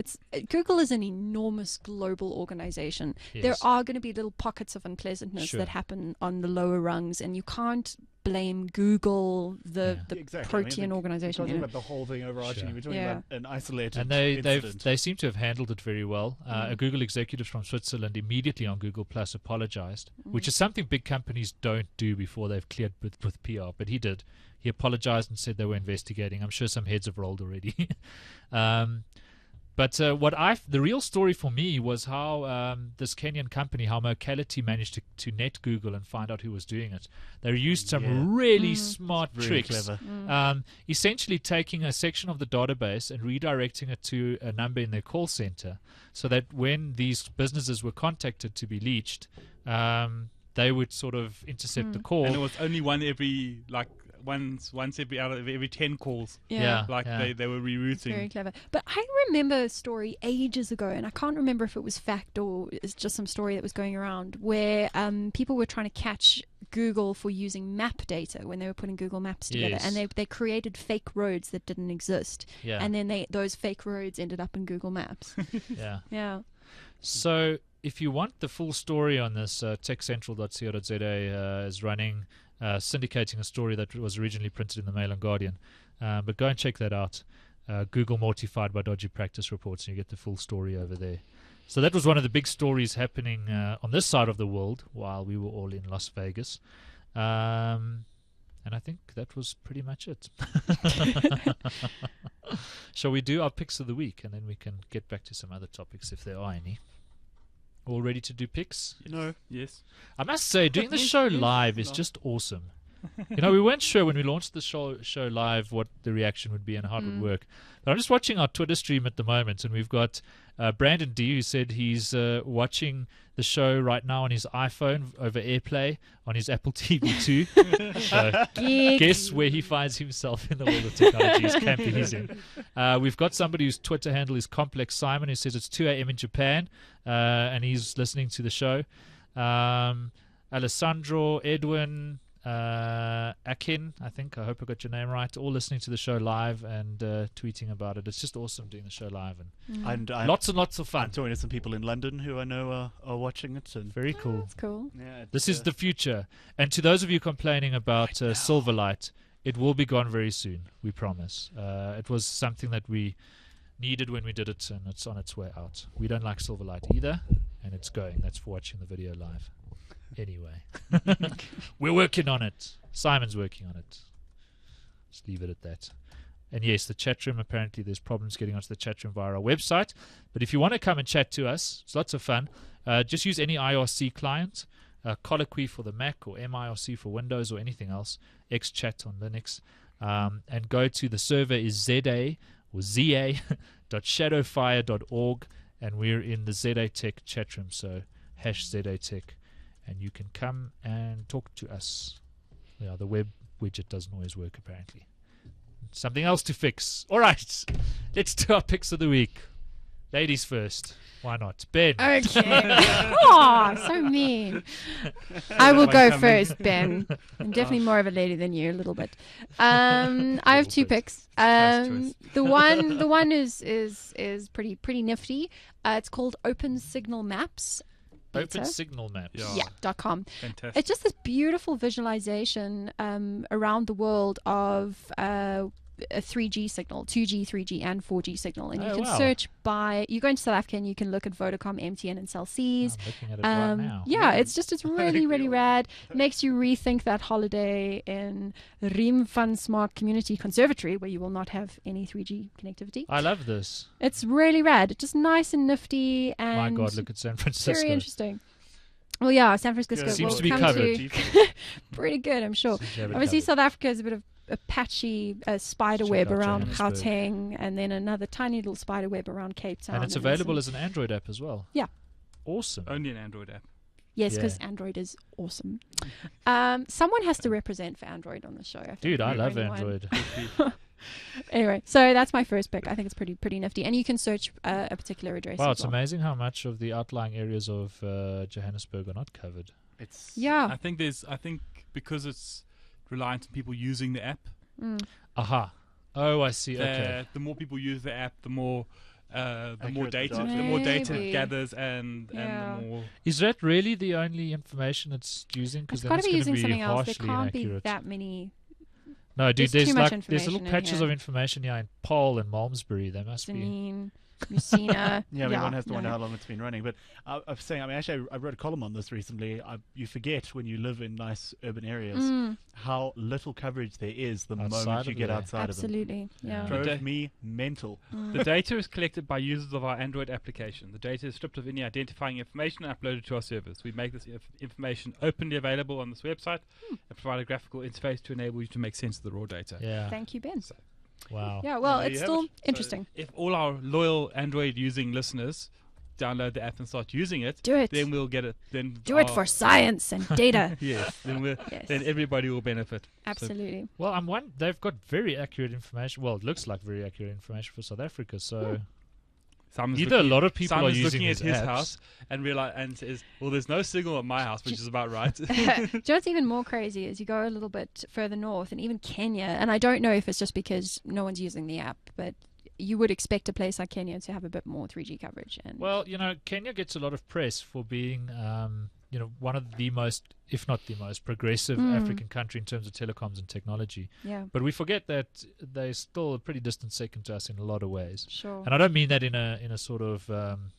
Google is an enormous global organization. There Yes. are going to be little pockets of unpleasantness Sure. that happen on the lower rungs, and you can't blame Google, the Exactly. I mean, protein we're organization. talking you know. about the whole thing overarching. Sure. We're talking Yeah. about an isolated And they incident. seem to have handled it very well. A Google executive from Switzerland immediately on Google Plus apologized, which is something big companies don't do before they've cleared with PR. But he did. He apologized and said they were investigating. I'm sure some heads have rolled already. But the real story for me was how this Kenyan company, how Mocality managed to net Google and find out who was doing it. They used some really smart Really tricks. clever. Essentially taking a section of the database and redirecting it to a number in their call center so that when these businesses were contacted to be leached, they would sort of intercept the call. And it was only one every once every out of every 10 calls. Yeah. They were rerouting. Very clever. But I remember a story ages ago, and I can't remember if it was fact or it's just some story that was going around, where people were trying to catch Google for using map data when they were putting Google Maps together, Yes. and they created fake roads that didn't exist, Yeah. and then those fake roads ended up in Google Maps. Yeah. Yeah. So if you want the full story on this, techcentral.co.za is running, syndicating a story that was originally printed in the Mail and Guardian. But go and check that out. Google mortified by dodgy practice reports, and you get the full story over there. So that was one of the big stories happening on this side of the world while we were all in Las Vegas. And I think that was pretty much it. Shall we do our picks of the week, and then we can get back to some other topics if there are any? All ready to do picks? No. Yes. I must say, doing the show live is just awesome. We weren't sure when we launched the show live what the reaction would be and how it would work. But I'm just watching our Twitter stream at the moment, and we've got Brandon D, who said he's watching the show right now on his iPhone over AirPlay on his Apple TV 2. So guess where he finds himself in the world of technology, his camping he's in. We've got somebody whose Twitter handle is Complex Simon, who says it's 2 a.m. in Japan, and he's listening to the show. Alessandro, Edwin, Akin, I think. I hope I got your name right. All listening to the show live and tweeting about it. It's just awesome doing the show live and lots and lots of fun. I'm talking to some people in London who I know are watching it. And very cool. That's cool. yeah, This is the future. And to those of you complaining about Silverlight, it will be gone very soon. We promise. It was something that we needed when we did it, and it's on its way out. We don't like Silverlight either, and it's going. That's for watching the video live. Anyway, we're working on it. Simon's working on it. Just leave it at that. And yes, the chat room, apparently there's problems getting onto the chat room via our website. But if you want to come and chat to us, it's lots of fun. Just use any IRC client, Colloquy for the Mac or MIRC for Windows or anything else, XChat on Linux, and go to the server is za.shadowfire.org, and we're in the ZA Tech chat room, so #ZA Tech. And you can come and talk to us. Yeah, the web widget doesn't always work, apparently. Something else to fix. All right, let's do our picks of the week. Ladies first. Why not? Ben. Okay. Aw, so mean. I will go first, Ben. I'm definitely more of a lady than you, a little bit. I have two picks. The one is pretty nifty. It's called Open Signal Maps. Open Signal Maps. Yeah, .com. Fantastic. It's just this beautiful visualization around the world of a 3G signal, 2G, 3G, and 4G signal. And you can search by, you go into South Africa and you can look at Vodacom, MTN, and Cell C's. I'm looking at it right now. Yeah, it's really, really rad. Makes you rethink that holiday in Riem van Smaak Community Conservatory, where you will not have any 3G connectivity. I love this. It's really rad. It's just nice and nifty. And my God, look at San Francisco. very interesting. Well, yeah, San Francisco Seems will to be come covered. pretty good, I'm sure. Seems to have it Obviously, covered. South Africa is a bit of a patchy spider Check web out around Johannesburg. Gauteng, and then another tiny little spider web around Cape Town. And it's there's available some- as an Android app as well. Yeah. Awesome. Only an Android app. Yes, Yeah. because Android is awesome. Someone has to represent for Android on the show. I think. Dude, I I'm the love only one. Android. Anyway, so that's my first pick. I think it's pretty nifty, and you can search a particular address. Wow, as it's well. amazing how much of the outlying areas of Johannesburg are not covered. It's Yeah. I think because it's reliant on people using the app. Aha. Oh, I see. Okay. The more people use the app, the more Accurate data, the data. the more data Maybe. it gathers, and Yeah. the more. Is that really the only information it's using? Because It's then got it's to be going to using be something else. harshly There can't be inaccurate. that many. No, dude, There's too much there's little information in patches here. of information here in Paarl and Malmesbury. There must be. Janine, Messina. Yeah, I mean, one has to no. wonder how long it's been running. But I was saying, I mean, actually, I wrote a column on this recently. You forget when you live in nice urban areas how little coverage there is the Outside moment you of get there. outside of them. Absolutely, yeah. Yeah. Drove me mental. The data is collected by users of our Android application. The data is stripped of any identifying information and uploaded to our servers. We make this information openly available on this website and provide a graphical interface to enable you to make sense of the raw data. Yeah. Thank you, Ben. Wow. Yeah, well, there it's you have still it. So interesting. If all our loyal Android using listeners download the app and start using it, Do it. then we'll get it. Then Do it for science and data. yes. Then Yes. then everybody will benefit. So Absolutely. Well, they've got very accurate information. Well, it looks like very accurate information for South Africa. So Simon's either a looking- lot of people are Simon's using looking at his his apps. house and says, "Well, there's no signal at my house," which is about right. Do you know what's even more crazy is you go a little bit further north, and even Kenya, and I don't know if it's just because no one's using the app, but you would expect a place like Kenya to have a bit more 3G coverage. And Well, Kenya gets a lot of press for being, one of the most, if not the most, progressive African country in terms of telecoms and technology. yeah, But we forget that they're still a pretty distant second to us in a lot of ways. sure. And I don't mean that in a sort of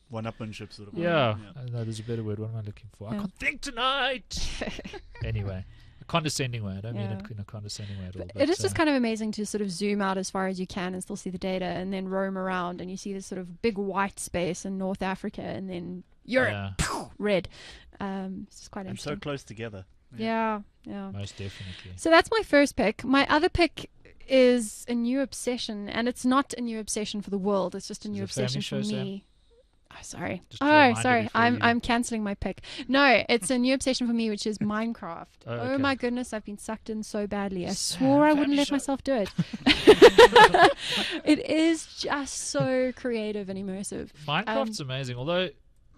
One-upmanship sort of way. yeah. No, there's a better word. What am I looking for? I Yeah. can't think tonight. Anyway, a condescending way. I don't mean Yeah. it in a condescending way at all. It is just kind of amazing to sort of zoom out as far as you can and still see the data, and then roam around and you see this sort of big white space in North Africa, and then Europe, red. It's just quite And so interesting. close together. Yeah. most definitely. So that's my first pick. My other pick is a new obsession, and it's not a new obsession for the world. It's just a Is new it a family obsession for show, Sam? me. Oh, sorry. Just to remind you Sorry. before I'm you- I'm canceling my pick. No, it's a new obsession for me, which is Minecraft. Oh, Oh okay. my goodness, I've been sucked in so badly. I Sam, swore I wouldn't family let show. myself do it. It is just so creative and immersive. Minecraft's amazing. Although,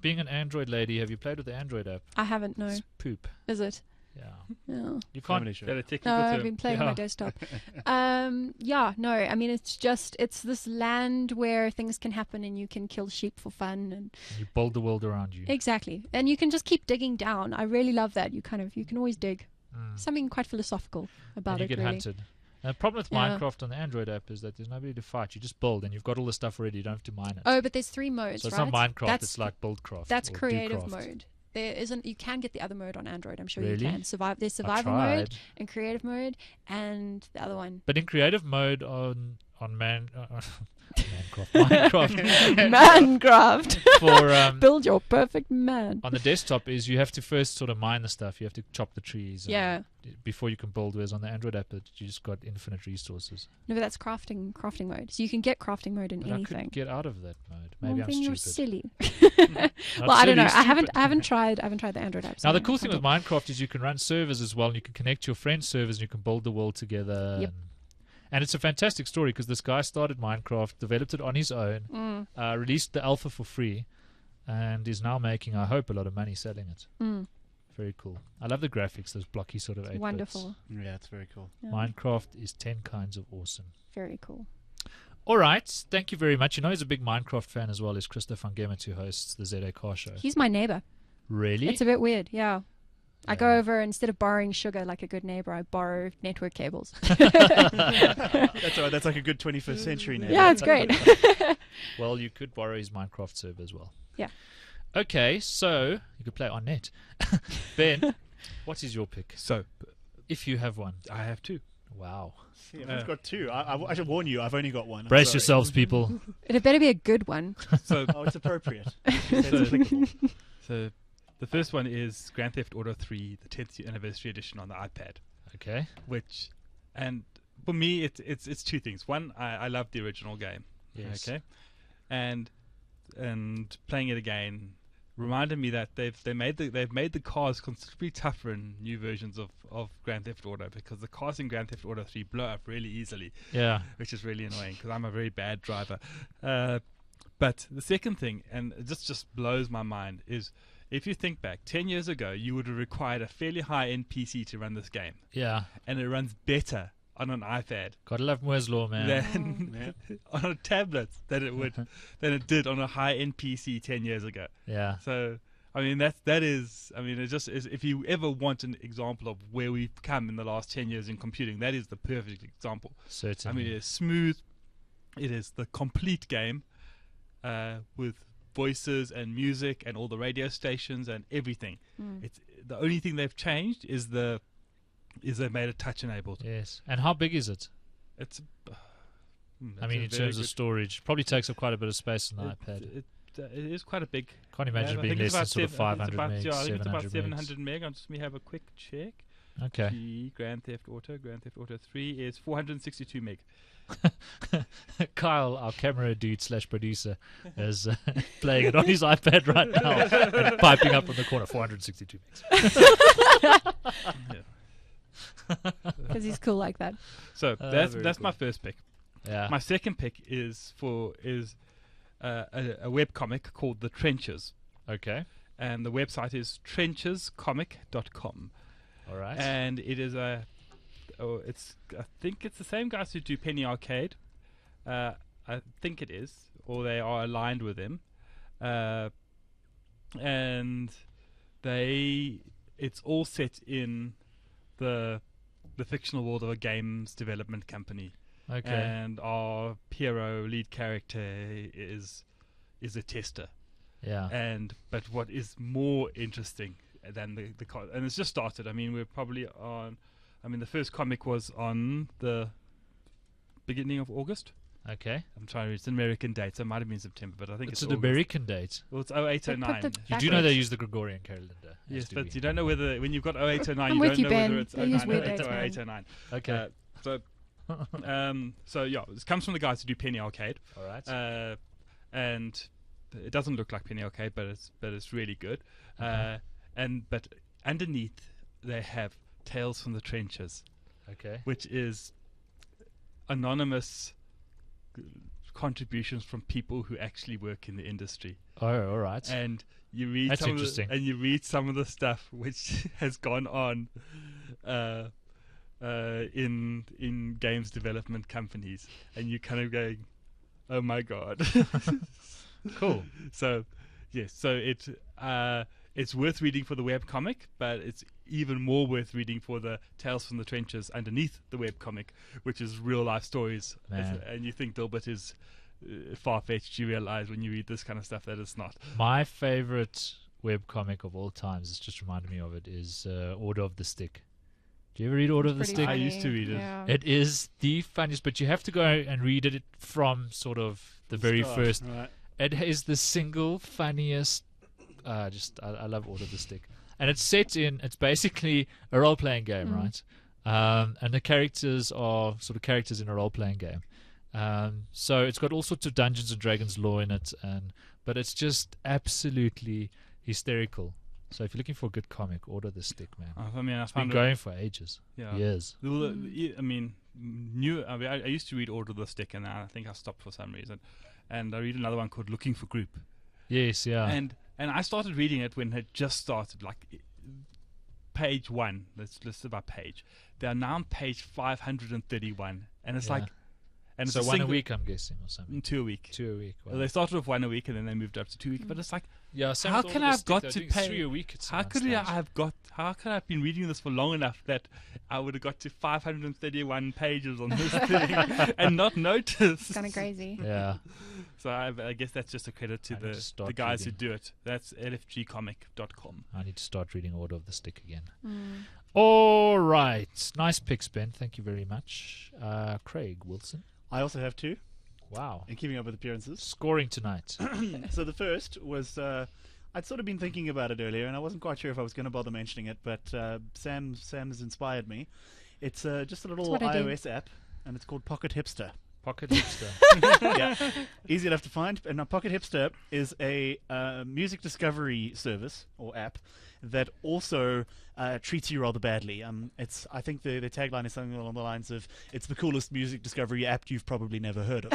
being an Android lady, have you played with the Android app? I haven't. No, It's poop. is it? Yeah. Yeah. You can't. Family show. That a technical No, I've term. been playing on Yeah. my desktop. No, I mean, it's this land where things can happen and you can kill sheep for fun and You build the world around you. exactly. And you can just keep digging down. I really love that. You can always dig. Mm. Something quite philosophical about And you it, get really. hunted. And the problem with Yeah. Minecraft on the Android app is that there's nobody to fight. You just build, and you've got all the stuff already. You don't have to mine it. Oh, but there's 3 modes, so it's right? not Minecraft. That's, It's like Buildcraft. that's or creative Docraft. mode. There isn't. You can get the other mode on Android. I'm sure Really? you can. There's I survival mode tried. and creative mode, and the other one. But in creative mode on Minecraft Minecraft. for Build your perfect man. on the desktop is you have to first sort of mine the stuff. You have to chop the trees. Yeah. Before you can build. Whereas on the Android app, you just got infinite resources. No, but that's crafting mode. So you can get crafting mode in But I anything. couldn't get out of that mode. Maybe Well, I'm then you're stupid. silly. Not Well, I don't know. silly, I haven't stupid. tried the Android app. Now so the cool I thing can't with Minecraft is you can run servers as well, and you can connect to your friends' servers, and you can build the world together. Yep. And it's a fantastic story because this guy started Minecraft, developed it on his own, released the alpha for free, and is now making, I hope, a lot of money selling it. Very cool. I love the graphics, those blocky sort of 8 Wonderful. Yeah, it's very cool. Yeah. Minecraft is 10 kinds of awesome. Very cool. All right, thank you very much. You know, he's a big Minecraft fan as well. Is Christoph van Gemert, who hosts the ZA Car Show. He's my neighbor. Really? It's a bit weird. Yeah. I Yeah. go over, instead of borrowing sugar like a good neighbor, I borrow network cables. That's all right. That's like a good 21st century name. Yeah, it's great. Well, you could borrow his Minecraft server as well. Yeah. Okay, so you could play on net. Ben, what is your pick? So If you have one. I have 2. Wow. See, I've got 2. I should warn you, I've only got 1. I'm Brace sorry. yourselves, people. It better be a good one. So Oh, it's appropriate. It's applicable. so the first one is Grand Theft Auto 3, the 10th anniversary edition on the iPad. Okay. Which, and for me, it's 2 things. One, I love the original game. Yes. Okay, and playing it again reminded me that they've made the cars considerably tougher in new versions of Grand Theft Auto, because the cars in Grand Theft Auto 3 blow up really easily, Yeah. which is really annoying because I'm a very bad driver. But the second thing, and it just blows my mind, is if you think back 10 years ago, you would have required a fairly high-end PC to run this game, Yeah. and it runs better on an iPad Gotta love Moore's Law, man. than on a tablet than it did on a high-end PC 10 years ago. Yeah. So I mean that is it just is, if you ever want an example of where we've come in the last 10 years in computing, that is the perfect example. Certainly. I mean, it is smooth, it is the complete game, with voices and music and all the radio stations and everything. It's the only thing they've changed is they've made it touch enabled. Yes. And how big is it? It's I mean, in terms of storage, probably takes up quite a bit of space on the iPad. It is quite a big. Can't imagine I being think it's less than about sort of 500 I megs, think it's about 700 700 megs. meg. Let me have a quick check. Okay. The Grand Theft Auto 3 is 462 meg. Kyle, our camera dude / producer, is playing it on his iPad right now and piping up on the corner, 462 megs. Because he's cool like that. So very that's cool. my first pick. Yeah. My second pick is a web comic called The Trenches, Okay. and the website is trenchescomic.com. All right. And it is I think it's the same guys who do Penny Arcade. I think it is, or they are aligned with them. And it's all set in the fictional world of a games development company. Okay. And our hero lead character is a tester. Yeah. But what is more interesting than the and it's just started. I mean, we're probably on. I mean, the first comic was on the beginning of August. Okay. I'm trying to. It's an American date, so it might have been September, but I think It's it's an August. American date. Well, it's They put 0809. the You do know backwards. they use the Gregorian calendar. as Yes, do but we. you don't know whether when you've got 0809, I'm you with don't you, know Ben. whether it's They use 09 weird or dates, man. 0809. Okay. So yeah, it comes from the guys who do Penny Arcade. All right. And it doesn't look like Penny Arcade, but it's really good. Okay. But underneath they have Tales from the Trenches, Okay. which is anonymous contributions from people who actually work in the industry. Oh, all right. and you read That's some of interesting. you read some of the stuff which has gone on in games development companies, and you kind of going, oh my god. Cool. So yes, so it's worth reading for the webcomic, but it's even more worth reading for the tales from the trenches underneath the webcomic, which is real life stories. Man. And you think Dilbert is far-fetched, you realize when you read this kind of stuff that it's not. My favorite webcomic of all times, it's just reminded me of it, is Order of the Stick. Do you ever read Order of the Pretty Stick? I funny, used to read it. Yeah. It is the funniest, but you have to go and read it from sort of the very Start, first. Right. It is the single funniest. I love Order of the Stick, and it's set in. It's basically a role-playing game, right? And the characters are sort of characters in a role-playing game. So it's got all sorts of Dungeons and Dragons lore in it, but it's just absolutely hysterical. So if you're looking for a good comic, Order the Stick, man. I mean, I It's been found going for ages, yeah. years. I mean, I used to read Order of the Stick, and I think I stopped for some reason. And I read another one called Looking for Group. Yes, yeah. And I started reading it when it just started, like page 1. Let's list it by page. They are now on page 531, and it's Yeah. like, and So it's one a week, I'm guessing, or something. 2 a week. 2 a week. Wow. Well, they started with 1 a week, and then they moved up to 2 weeks. But it's like, Yeah, same how with can Order I of the have Stick, got they're to doing pay? 3 a week? At How some could stage. how could I have been reading this for long enough that I would have got to 531 pages on this thing and not noticed? It's kind of crazy. Yeah. So I guess that's just a credit to I need to start the guys reading. who do it. That's lfgcomic.com. I need to start reading Order of the Stick again. Mm. All right. Nice picks, Ben. Thank you very much. Craig Wilson. I also have 2 Wow. in keeping up with appearances. Scoring tonight. So the first was I'd sort of been thinking about it earlier, and I wasn't quite sure if I was going to bother mentioning it, but Sam has inspired me. It's just a little what I do. iOS app, and it's called Pocket Hipster. Pocket hipster. Yeah, easy enough to find. And now Pocket Hipster is a music discovery service or app that also treats you rather badly. I think the tagline is something along the lines of, "It's the coolest music discovery app you've probably never heard of."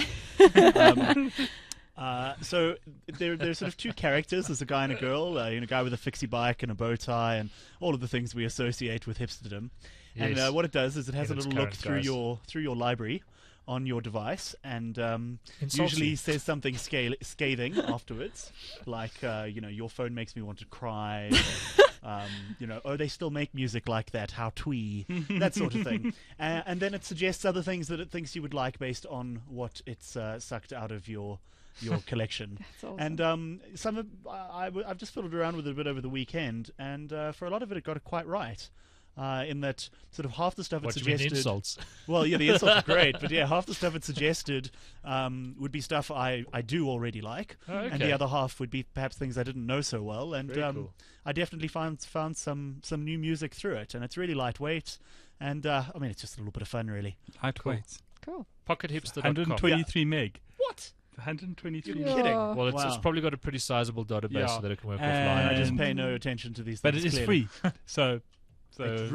So there's sort of 2 characters. There's a guy and a girl. A guy with a fixie bike and a bow tie, and all of the things we associate with hipsterdom. Yes. And what it does is it has In a its little look current through guise. your library on your device, and Insults usually you. says something scathing afterwards, like your phone makes me want to cry. Oh, they still make music like that. How twee, that sort of thing. And then it suggests other things that it thinks you would like based on what it's sucked out of your collection. That's awesome. And some of I've just fiddled around with it a bit over the weekend, and for a lot of it got it quite right. In that sort of half the stuff What it do you mean suggested. insults? Well, yeah, the insults are great, but yeah, half the stuff it suggested would be stuff I do already like, Oh, and okay. the other half would be perhaps things I didn't know so well. And Very cool. I definitely found some new music through it, and it's really lightweight, and it's just a little bit of fun, really. Lightweight. Cool. Pockethipster.com. 123 meg. What? 123 You're meg. kidding? Oh. Well, it's Wow. probably got a pretty sizable database Yeah. so that it can work And I offline. just And- pay no attention to these But things. it is clearly. free. So It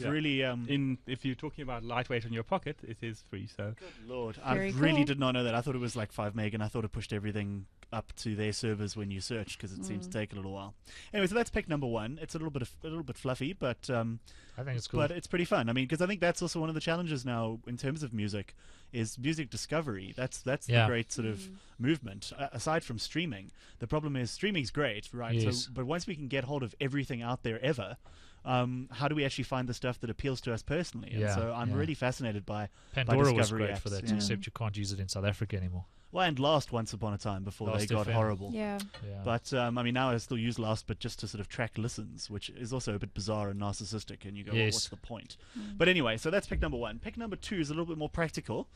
yeah. really if you're talking about lightweight on your pocket, it is free. So Lord, Very I really cool. did not know that. I thought it was like 5 meg, and I thought it pushed everything up to their servers when you search, because it seems to take a little while. Anyway, so that's pick number 1. It's a little bit fluffy, but I think it's cool. but it's pretty fun. I mean, because I think that's also one of the challenges now in terms of music is music discovery. That's Yeah. the great sort of movement. Aside from streaming, the problem is streaming's great, right? Yes. So, but once we can get hold of everything out there ever. How do we actually find the stuff that appeals to us personally? And Yeah, so I'm yeah. really fascinated by Pandora was discovery great for apps, that, yeah. except you can't use it in South Africa anymore. Well, and Last once upon a time before they Last got FM. horrible. Yeah. Yeah. But now I still use Last, but just to sort of track listens, which is also a bit bizarre and narcissistic. And you go, well, Yes. what's the point? But anyway, so that's pick number 1. Pick number 2 is a little bit more practical,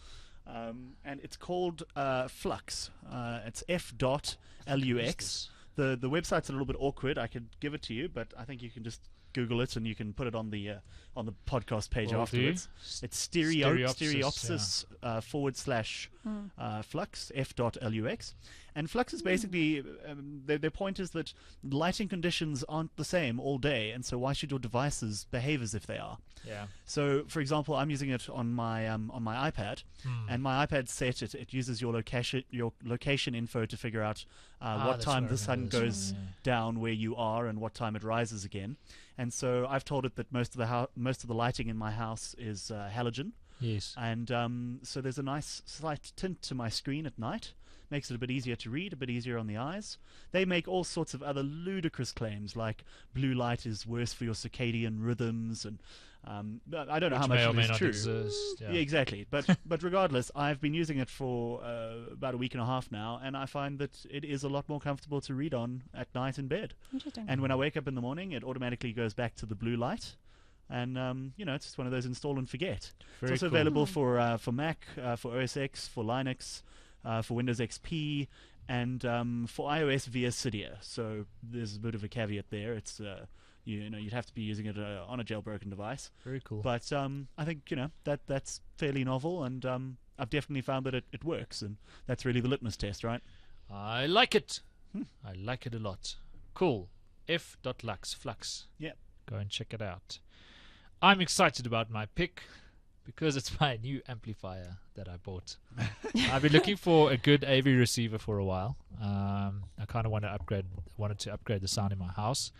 and it's called Flux. It's f.lux. The website's a little bit awkward. I could give it to you, but I think you can just Google it and you can put it on the podcast page Will afterwards. do. It's Stereopsis, stereopsis /flux f.lux, And Flux is basically, their point is that lighting conditions aren't the same all day, and so why should your devices behave as if they are? Yeah. So, for example, I'm using it on my iPad, and my iPad's set. It uses your location info to figure out what that's time what I the sun remember this goes one, down where you are and what time it rises again. And so I've told it that most of the lighting in my house is halogen. Yes. And so there's a nice slight tint to my screen at night. Makes it a bit easier to read, a bit easier on the eyes. They make all sorts of other ludicrous claims, like blue light is worse for your circadian rhythms, and I don't know how much may or of may it is not true. exist. Yeah. Yeah, exactly. But regardless, I've been using it for about a week and a half now, and I find that it is a lot more comfortable to read on at night in bed. Interesting. And when I wake up in the morning, it automatically goes back to the blue light. And it's just one of those install and forget. Very It's also cool. available for Mac, for OS X, for Linux, for Windows XP, and for iOS via Cydia. So there's a bit of a caveat there. It's you'd have to be using it on a jailbroken device. Very cool. But I think that's fairly novel, and I've definitely found that it works, and that's really the litmus test, right? I like it. I like it a lot. Cool. F.lux Flux. Yeah. Go and check it out. I'm excited about my pick because it's my new amplifier that I bought. I've been looking for a good AV receiver for a while. I kind of wanted to upgrade the sound in my house,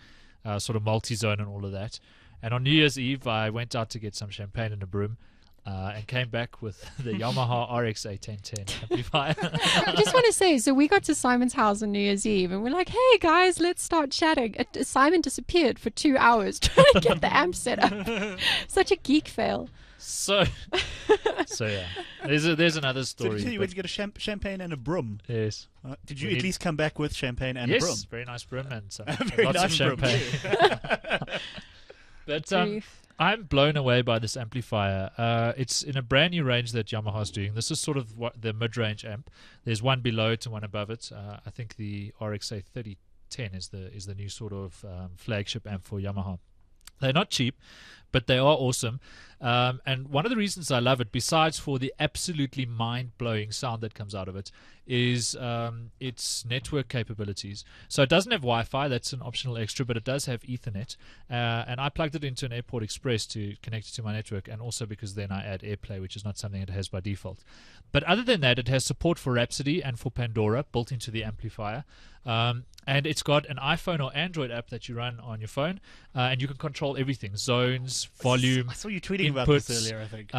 sort of multi-zone and all of that. And on New Year's Eve, I went out to get some champagne and a broom. And came back with the Yamaha RX-A1010 amplifier. I just want to say, so we got to Simon's house on New Year's Eve, and we're like, hey guys, let's start chatting. Simon disappeared for 2 hours trying to get the amp set up. Such a geek fail. So yeah, there's another So story. you went to get a champagne and a broom. Yes. Did you We at need- least come back with champagne and a broom? Yes, very nice broom and some Very lots nice of broom, champagne. But Brief. I'm blown away by this amplifier. It's in a brand new range that Yamaha's doing. This is sort of what the mid-range amp. There's one below it and one above it. I think the RX-A 3010 is the new sort of flagship amp for Yamaha. They're not cheap, but they are awesome. And one of the reasons I love it, besides for the absolutely mind-blowing sound that comes out of it, is its network capabilities. So it doesn't have Wi-Fi, that's an optional extra, but it does have Ethernet. And I plugged it into an Airport Express to connect it to my network, and also because then I add AirPlay, which is not something it has by default. But other than that, it has support for Rhapsody and for Pandora built into the amplifier. And it's got an iPhone or Android app that you run on your phone, and you can control everything: zones, volume. I saw you tweeting about inputs, this earlier, I think.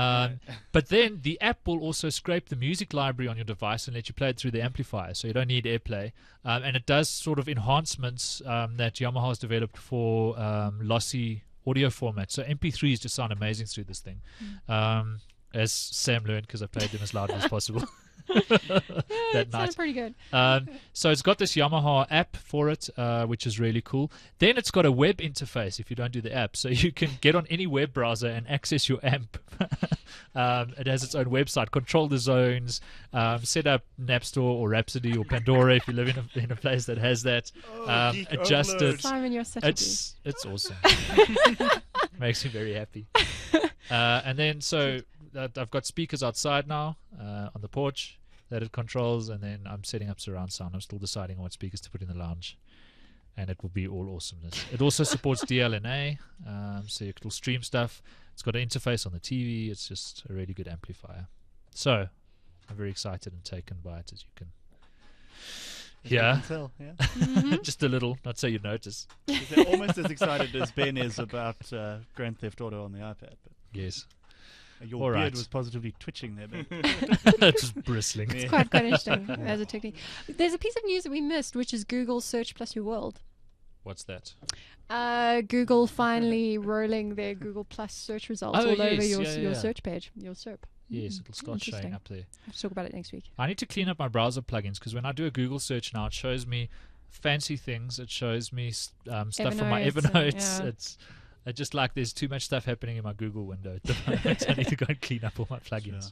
But then the app will also scrape the music library on your device and let you play it through the amplifier, so you don't need AirPlay. And it does sort of enhancements that Yamaha has developed for lossy audio formats. So MP3s just sound amazing through this thing. As Sam learned, because I played them as loud as possible. That night. sounds pretty good. So it's got this Yamaha app for it, which is really cool. Then it's got a web interface if you don't do the app, so you can get on any web browser and access your amp. It has its own website, control the zones, set up Napster or Rhapsody or Pandora if you live in a place that has that. geek Adjust overload. it. Simon, you're such a geek. It's awesome. Makes me very happy. And then so I've got speakers outside now on the porch that it controls, and then I'm setting up surround sound. I'm still deciding on what speakers to put in the lounge, and it will be all awesomeness. It also supports DLNA, so it'll stream stuff. It's got an interface on the TV. It's just a really good amplifier. So I'm very excited and taken by it, as you can Yeah. hear. Yeah. Just a little, not so you notice. They're almost as excited as Ben is about Grand Theft Auto on the iPad. But Yes. your All beard right. was positively twitching there, Ben. Just bristling. Yeah. Quite interesting as a technique. There's a piece of news that we missed, which is Google Search plus your world. What's that? Google finally rolling their Google Plus search results Oh, all over yes, your yeah. search page, your SERP. Yes, it'll start showing Interesting. up there. I have to talk about it next week. I need to clean up my browser plugins, because when I do a Google search now, it shows me fancy things. It shows me stuff from my Evernote, Evernotes. yeah. It's just like there's too much stuff happening in my Google window at the moment. I need to go and clean up all my plugins. Sure.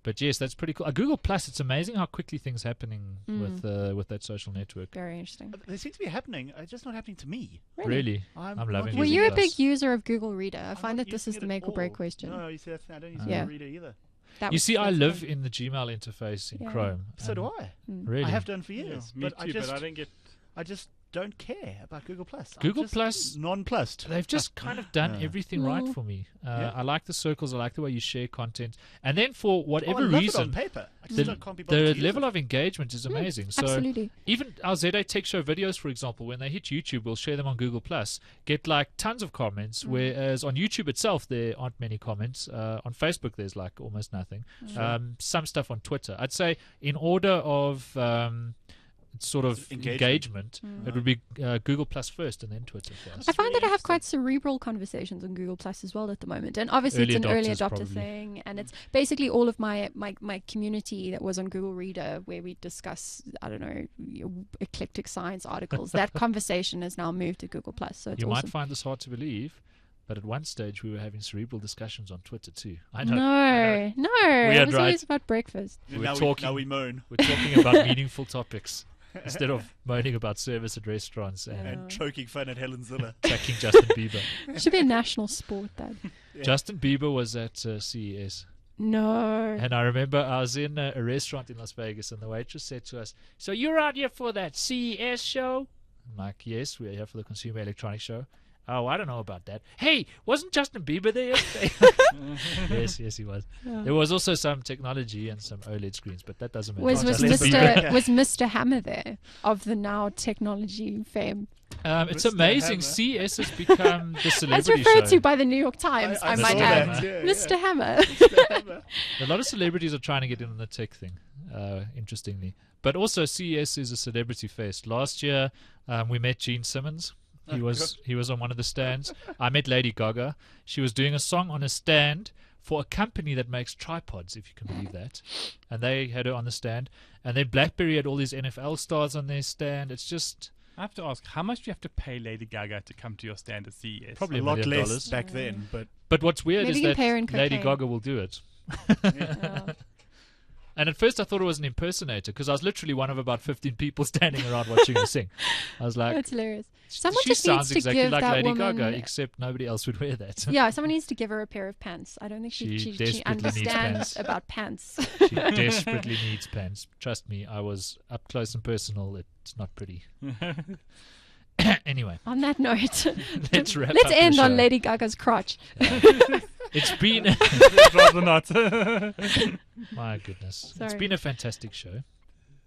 But yes, that's pretty cool. Google Plus, it's amazing how quickly things happening with that social network. Very interesting. They seem to be happening. It's just not happening to me. Really? I'm I'm not loving using Well, Google you're a Plus. big user of Google Reader. I I'm find not that this using is it the at make or break all. question. No, you see, I don't use Yeah. Google Reader either. That You was see, I that's live good. in the Gmail interface in Yeah. Chrome. So do and I. Really? I have done for Yeah, years. me but too, but I don't get. I just don't care about Google Plus. Google I'm just Plus- nonplussed. They've just kind of done everything right Mm. for me. Yeah. I like the circles. I like the way you share content. And then for I whatever love it on reason, paper. I just the, can't be bothered the to use level it. of engagement is amazing. So Absolutely. even our ZA Tech Show videos, for example, when they hit YouTube, we'll share them on Google Plus, get like tons of comments. Whereas on YouTube itself, there aren't many comments. On Facebook, there's like almost nothing. Some stuff on Twitter. I'd say in order of sort of engagement, it would be Google Plus first and then Twitter first. I find that I have quite cerebral conversations on Google Plus as well at the moment, and obviously Early it's an early adopters, adopter probably. thing, and it's basically all of my community that was on Google Reader where we discuss, I don't know, eclectic science articles. That conversation has now moved to Google Plus, so it's You awesome. might find this hard to believe, but at one stage we were having cerebral discussions on Twitter too. I know. No, Weird, it was right? always about breakfast. And We're now talking- now we moan We're talking about meaningful topics instead of moaning about service at restaurants and and choking fun at Helen Ziller. attacking Justin Bieber. It should be a national sport, that. Yeah. Justin Bieber was at CES. No. And I remember I was in a restaurant in Las Vegas, and the waitress said to us, "So you're out here for that CES show?" I'm like, "Yes, we're here for the Consumer Electronics Show." "Oh, I don't know about that." "Hey, wasn't Justin Bieber there yesterday?" Yes, he was. There was also some technology and some OLED screens, but that doesn't matter. Was Justin Justin Bieber. Bieber. Mr. Hammer there of the now technology fame? It's Mr. amazing. Hammer. CES has become the As celebrity referred show. to by the New York Times, I, I might saw add. that, yeah, Mr. Hammer. A lot of celebrities are trying to get in on the tech thing, interestingly. But also, CES is a celebrity fest. Last year, we met Gene Simmons. He was on one of the stands. I met Lady Gaga. She was doing a song on a stand for a company that makes tripods, if you can believe that. And they had her on the stand. And then BlackBerry had all these NFL stars on their stand. It's just I have to ask, how much do you have to pay Lady Gaga to come to your stand at CES? probably a $1 lot million. less back then, but But what's weird Maybe is you that can pay her in Lady cocaine. Gaga will do it. Yeah. And at first I thought it was an impersonator because I was literally one of about 15 people standing around watching her sing. I was like, That's hilarious. Someone she just needs sounds to exactly give like that Lady woman. Gaga, except nobody else would wear that. Yeah, someone needs to give her a pair of pants. I don't think She she desperately needs understands pants. about pants. She desperately needs pants. Trust me, I was up close and personal. It's not pretty. Anyway, On that note, let's wrap let's up the end on show. Lady Gaga's crotch. It's been Rather not. my goodness. It's Sorry. been a fantastic show.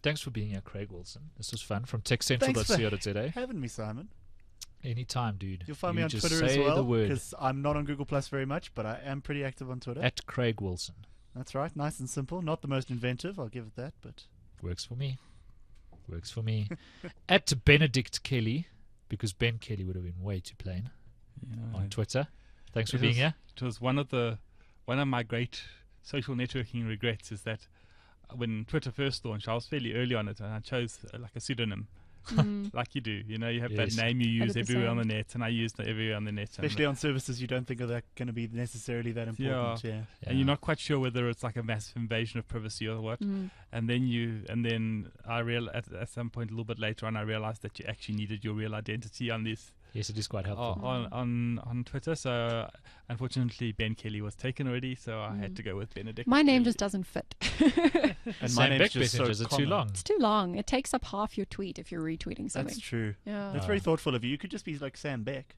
Thanks for being here, Craig Wilson. This was fun from Thanks for techcentral.co.za. having me, Simon. Anytime, dude. You'll find You me on just Twitter as say well, the word because I'm not on Google Plus very much, but I am pretty active on Twitter. at Craig Wilson. That's right, nice and simple. Not the most inventive, I'll give it that, but Works for me. Works for me. At Benedict Kelly, because Ben Kelly would have been way too plain on Twitter. Thanks for It being was- here. It was one of my great social networking regrets is that when Twitter first launched, I was fairly early on it, and I chose like a pseudonym, like you do. You know, you have Yes. that name you use everywhere on the 100%. net, and I used it everywhere on the net. especially on services you don't think are that going to be necessarily that important. Yeah. And you're not quite sure whether it's like a massive invasion of privacy or what. Mm. And then I at some point a little bit later on, I realized that you actually needed your real identity on this Yes, it is quite helpful. on Twitter. So unfortunately, Ben Kelly was taken already, so I had to go with Benedict. My name really. just doesn't fit. And Sam my name's just so Beckbessinger, is it too common. long? It's too long. It takes up half your tweet if you're retweeting something. That's true. Yeah. That's very thoughtful of you. You could just be like Sam Beck.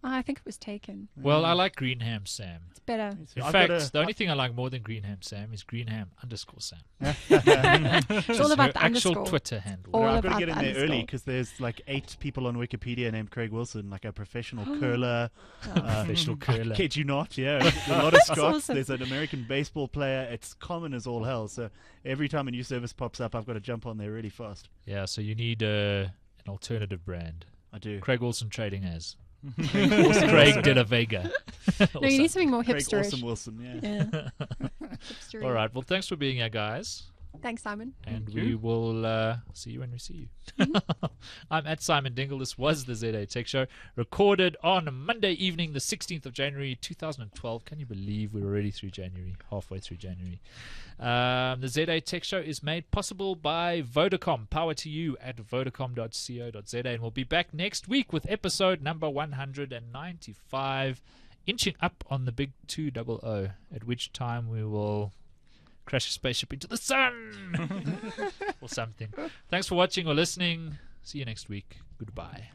I think it was taken. Well, I like Greenham Sam. It's better. In I've fact, got a- the only thing I like more than Greenham Sam is Greenham_Sam. It's all about her the actual underscore. Twitter handle. All I've got to about get in the there early underscore. because there's like 8 people on Wikipedia named Craig Wilson, like a professional curler. Professional curler. I kid you not, yeah. A lot of Scots. awesome. There's an American baseball player. It's common as all hell. So every time a new service pops up, I've got to jump on there really fast. Yeah, so you need an alternative brand. I do. Craig Wilson trading as. Craig de la Vega. No, you need something more Craig hipsterish. Awesome Wilson, yeah. Yeah. Hipstery. All right. Well, thanks for being here, guys. Thanks, Simon. And Thank we you. will see you when we see you. I'm at Simon Dingle. This was the ZA Tech Show, recorded on Monday evening, the 16th of January, 2012. Can you believe we're already through January, halfway through January? The ZA Tech Show is made possible by Vodacom. Power to you at vodacom.co.za. And we'll be back next week with episode number 195, inching up on the big 200, at which time we will crash a spaceship into the sun or something. Thanks for watching or listening. See you next week. Goodbye.